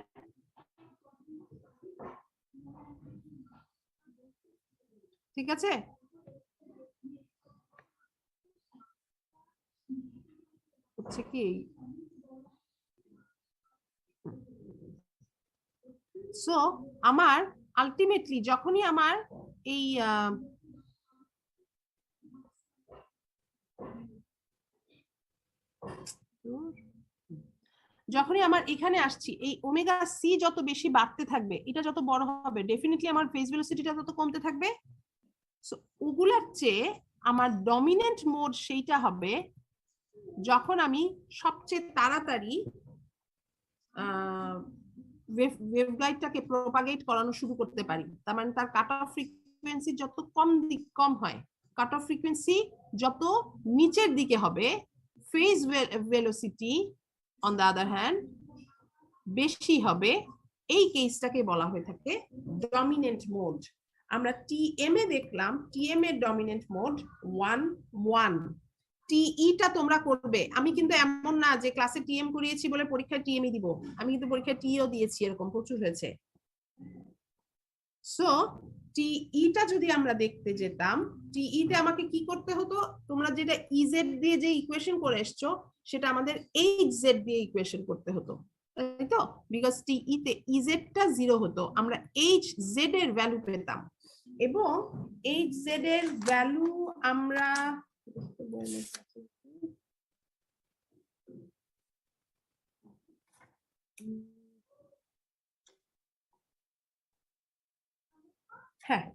ঠিক আছে? হচ্ছে কি, সো আমার আলটিমেটলি যখনই আমার এই যখনই আমার এখানে আসছি এই ওমেগা সি যত বেশি বাড়তে থাকবে, এটা যত বড় হবে, ডেফিনেটলি আমার ফেজ ভেলোসিটিটা তত কমতে থাকবে। সো ওগুলার চেয়ে আমার ডমিনেন্ট মোড সেইটা হবে যখন আমি সবচেয়ে তাড়াতাড়ি ওয়েভগাইডটাকে প্রপাগেট করানো শুরু করতে পারি। তার মানে তার কাট অফ ফ্রিকোয়েন্সি যত কম হয়, কাট অফ ফ্রিকোয়েন্সি যত নিচের দিকে হবে, phase velocity on the other hand বেশি হবে। এই কেসটাকে বলা হয়ে থাকে ডমিনেন্ট মোড। আমরা টিএম এ দেখলাম টিএম এর ডমিনেন্ট মোড 1 টিইটা তোমরা করবে। আমি কিন্তু এমন না যে ক্লাসে টিএম করিয়েছি বলে পরীক্ষায় টিএমই দিব, আমি কিন্তু পরীক্ষায় টিও দিয়েছি, এরকম প্রচুর হয়েছে। সো টিইটা যদি আমরা দেখতে যেতাম, টিইতে আমাকে কি করতে হতো, তোমরা যেটা ইজেড দিয়ে যে ইকুয়েশন করে এসছো সেটা আমাদের এইচ জেড দিয়ে ইকুয়েশন করতে হতো, তাই তো? বিকজ টিইতে ইজেডটা 0 হতো, আমরা এইচ জেড এর ভ্যালু পেতাম এবং এইচ জেড এর ভ্যালু আমরা হ্যাঁ,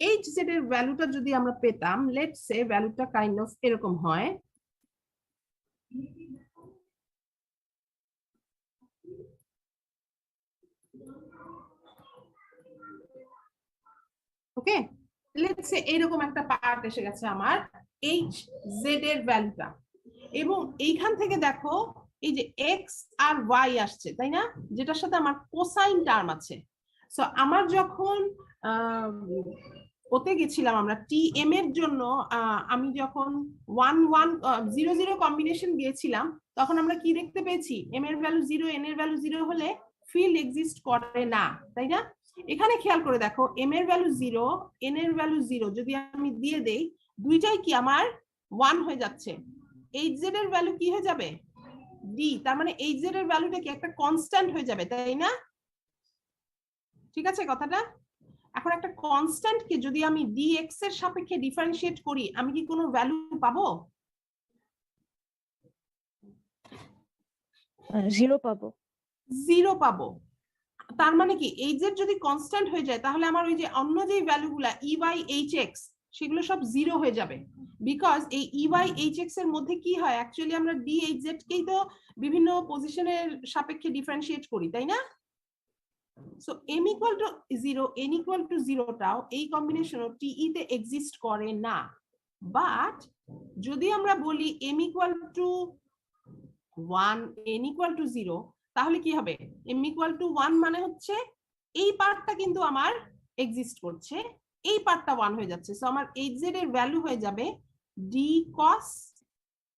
এইচ জেড এর ভ্যালুটা যদি আমরা পেতাম, লেটস সে ভ্যালুটা কাইন্ড অফ এরকম হয়, ওকে? লেটস সে এরকম একটা পার্ট এসে গেছে আমার এইচ জেড এর ভ্যালুটা, এবং এইখান থেকে দেখো এই যে এক্স আর ওয়াই আসছে, তাই না, যেটার সাথে আমার কোসাইন টার্ম আছে। সো আমার যখন ওতে গেছিলাম আমরা টি এম এর জন্য, আমি যখন 1-1-0-0 কম্বিনেশন গিয়েছিলাম, তখন আমরা কি দেখতে পেয়েছি, এম এর ভ্যালু 0 এন এর ভ্যালু 0 হলে ফিল্ড এক্সিস্ট করে না, তাই না? এখানে খেয়াল করে দেখো, এম এর ভ্যালু 0 এন এর ভ্যালু 0 যদি আমি দিয়ে দেই, দুইটাই কি আমার 1 হয়ে যাচ্ছে। এইচ জেড এর ভ্যালু কি হয়ে যাবে, ডি, তার মানে এইচ জেড এর ভ্যালুটা কি একটা কনস্ট্যান্ট হয়ে যাবে, তাই না? ঠিক আছে কথাটা? এখন একটা কনস্ট্যান্ট কে যদি আমি ডিএক্স এর সাপেক্ষে ডিফারেন্সিয়েট করি, আমি কি কোনো ভ্যালু পাবো? 0 পাবো। 0 পাবো। তার মানে কি এইচ জেড যদি কনস্ট্যান্ট হয়ে যায়, তাহলে আমার ওই যে অন্য যে ভ্যালুগুলা ই বাই এইচ এক্স, সেগুলো সব 0 হয়ে যাবে। বিকজ এই ই বাই এইচ এক্স এর মধ্যে কি হয়, অ্যাকচুয়ালি আমরা ডি এইচ জেড কেই তো বিভিন্ন পজিশনের সাপেক্ষে ডিফারেন্সিয়েট করি, তাই না? So m equal to 0 n equal to 0 টাও এই কম্বিনেশনও টিই তে এক্সিস্ট করে না। বাট যদি আমরা বলি m equal to 1 n equal to 0, তাহলে কি হবে, m ইকুয়াল টু 1 মানে হচ্ছে এই পার্টটা কিন্তু আমার এক্সিস্ট করছে, এই পার্টটা 1 হয়ে যাচ্ছে। সো আমার hz এর ভ্যালু হয়ে যাবে d cos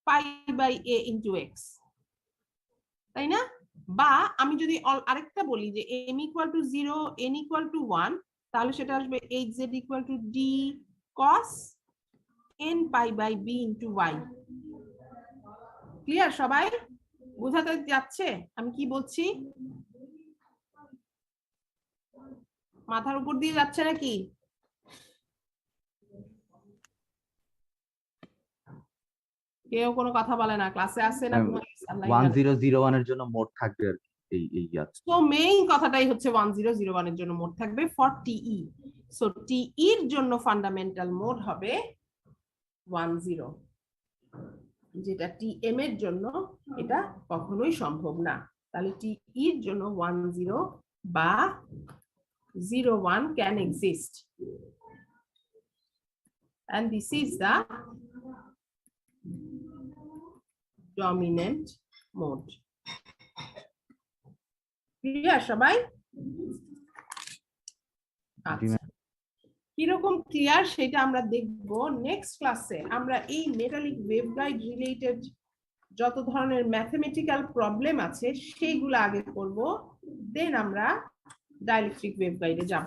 pi by a into x, তাই না? বা আমি যদি আরেকটা বলি যে m equal to 0 n equal to 1, তাহলে সেটা আসবে hz equal to d cos n pi by b into y। Clear সবাই? বোঝাতে যাচ্ছে আমি কি বলছি? মাথার উপর দিয়ে যাচ্ছে নাকি? কেউ কোনো কথা বলে না, ক্লাসে আসে না? 1001 এর জন্য মোড থাকবে আর কি, এই তো মেইন কথাটাই হচ্ছে 1001 এর জন্য মোড থাকবে ফর টিই। সো টিই এর জন্য ফান্ডামেন্টাল মোড হবে 10, যেটা টিএম এর জন্য এটা কখনোই সম্ভব না। তাহলে টিই এর জন্য 10 বা 01 can exist, and this is the dominant mode. Clear সবাই? আচ্ছা, কিরকম ক্লিয়ার সেটা আমরা দেখব নেক্সট ক্লাসে। আমরা এই মেটালিক ওয়েভগাইড রিলেটেড যত ধরনের ম্যাথমেটিক্যাল প্রবলেম আছে সেইগুলো আগে করব, দেন আমরা ডাইলেকট্রিক ওয়েভগাইডে যাব।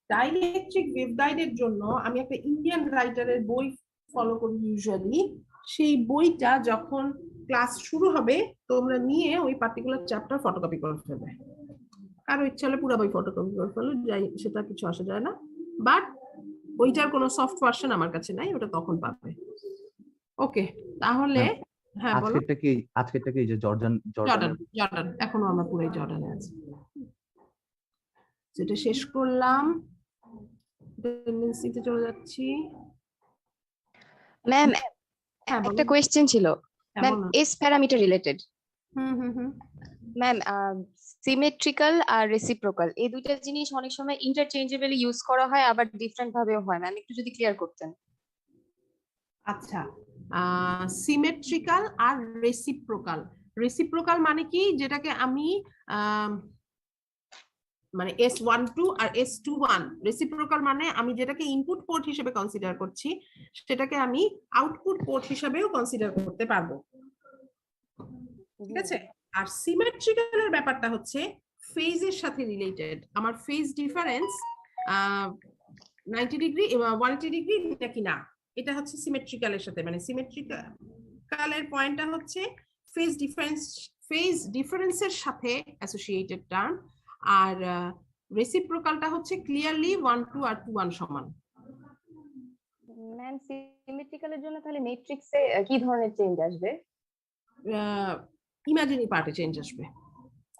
ডাইলেকট্রিক ওয়েভগাইডের জন্য আমি একটা ইন্ডিয়ান রাইটারের বই ফলো করি ইউজুয়ালি। সেই বইটা যখন ক্লাস শুরু হবে তোমরা নিয়ে ওই পার্টিকুলার চ্যাপ্টার ফটোকপি করে ফেলবে। কারো ইচ্ছা হলে পুরো বই ফটোকপি করে ফেলো, যাই সেটা কিছু আসা যায় না। বাট ওইটার কোনো সফট ভার্সন আমার কাছে নাই, ওটা তখন পাবে। ওকে, তাহলে হ্যাঁ বলো। আজকেরটা কি যে জর্ডান এখনো আমরা পুরো জর্ডানে আছি, যেটা শেষ করলাম টেন্ডেন্সিতে চলে যাচ্ছি। ম্যাম একটা কোয়েশ্চেন ছিল ma'am, S parameter related. Ma'am symmetrical আর রেসিপ্রোকাল এই দুইটা জিনিস অনেক সময় ইন্টারচেঞ্জেবলি ইউজ করা হয়, আবার ডিফারেন্ট ভাবেও হয়। ম্যাম একটু যদি ক্লিয়ার করতেন। আচ্ছা, সিমেট্রিক্যাল আর রেসিপ্রোকাল। রেসিপ্রোকাল মানে কি, যেটাকে আমি মানে S12 আর S21। রেসিপ্রোকাল মানে আমি যেটাকে ইনপুট পোর্ট হিসেবে কনসিডার করছি সেটাকে আমি আউটপুট পোর্ট হিসেবেও কনসিডার করতে পারবো, ঠিক আছে? আর সিমেট্রিক্যালের ব্যাপারটা হচ্ছে ফেজের সাথে রিলেটেড। আমার ফেজ ডিফারেন্স 90 ডিগ্রি 180 ডিগ্রি নাকি না, এটা হচ্ছে সিমেট্রিক্যালের সাথে, মানে সিমেট্রিক্যালের পয়েন্টটা হচ্ছে ফেজ ডিফারেন্সের সাথে অ্যাসোসিয়েটেড টার্ম। আর রেসিপ্রোকালটা হচ্ছে ক্লিয়ারলি 1-2 আর 2-1 সমান। ম্যাম সিমেট্রিক্যালের জন্য তাহলে ম্যাট্রিক্সে কি ধরনের চেঞ্জ আসবে? ইমাজিনারি পার্টে চেঞ্জ আসবে।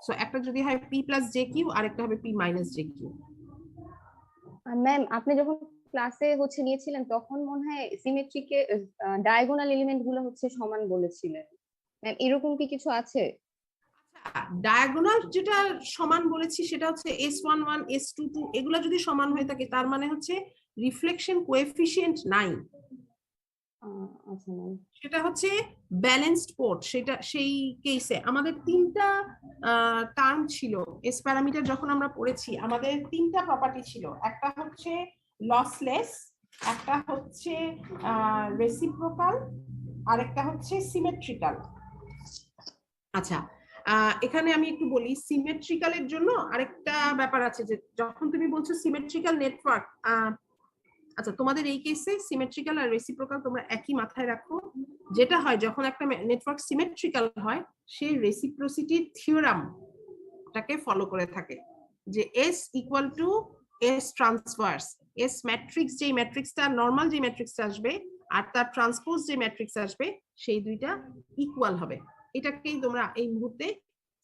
সো একটা যদি হয় p প্লাস জে কিউ আর একটা হবে p minus j q. Ma'am আপনি যখন ক্লাসে নিয়েছিলেন তখন মনে হয় সিমেট্রিকে ডায়াগোনাল এলিমেন্ট গুলো সমান বলেছিলেন। ম্যাম এরকম কি কিছু আছে? ডায়াগোনাল যেটা সমান বলেছি সেটা হচ্ছে S11 S22 এগুলো যদি সমান হয়ে থাকে তার মানে হচ্ছে রিফ্লেকশন কোএফিশিয়েন্ট নাই। আচ্ছা ম্যাম। সেটা হচ্ছে ব্যালেন্সড পোর্ট। সেটা সেই কেসে আমাদের তিনটা টার্ম ছিল এস প্যারামিটার যখন আমরা পড়েছি, আমাদের তিনটা প্রপার্টি ছিল। একটা হচ্ছে লসলেস, একটা হচ্ছে রেসিপ্রোকাল, আর একটা হচ্ছে সিমেট্রিক্যাল। আচ্ছা, এখানে আমি একটু বলি সিমেট্রিক্যালের জন্য আরেকটা ব্যাপার আছে, যে যখন তুমি বলছো সিমেট্রিক্যাল নেটওয়ার্ক, আচ্ছা তোমাদের এই কেসে সিমেট্রিক্যাল আর রেসিপ্রোকাল তোমরা একই মাথায় রাখো। যেটা হয় যখন একটা নেটওয়ার্ক সিমেট্রিক্যাল হয়, সেই রেসিপ্রোসিটি থিওরামটাকে ফলো করে থাকে, যে S equal to S transverse, S matrix, যেই ম্যাট্রিক্সটা নর্মাল, যে ম্যাট্রিক্সটা আসবে আর তার ট্রান্সপোজ যে ম্যাট্রিক্স আসবে, সেই দুইটা ইকুয়াল হবে। এটাকেই তোমরা এই মুহূর্তে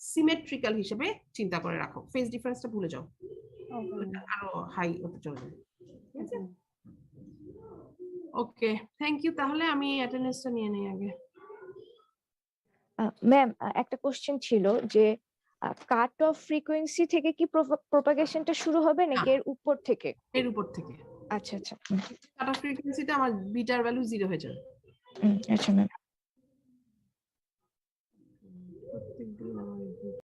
সিমেট্রিক্যাল হিসেবে চিন্তা করে রাখো। ফেজ ডিফারেন্সটা ভুলে যাও, আরো হাই হতে চলবে। ঠিক আছে, ওকে, থ্যাংক ইউ। তাহলে আমি অ্যাটেন্ডেন্সটা নিয়ে নেই আগে। ম্যাম একটা কোশ্চেন ছিল যে কাট অফ ফ্রিকোয়েন্সি থেকে কি প্রপাগেশনটা শুরু হবে নাকি এর উপর থেকে? এর উপর থেকে। আচ্ছা আচ্ছা, কাট অফ ফ্রিকোয়েন্সিটা আমার বিটার ভ্যালু 0 হয়ে যাবে। আচ্ছা ম্যাম।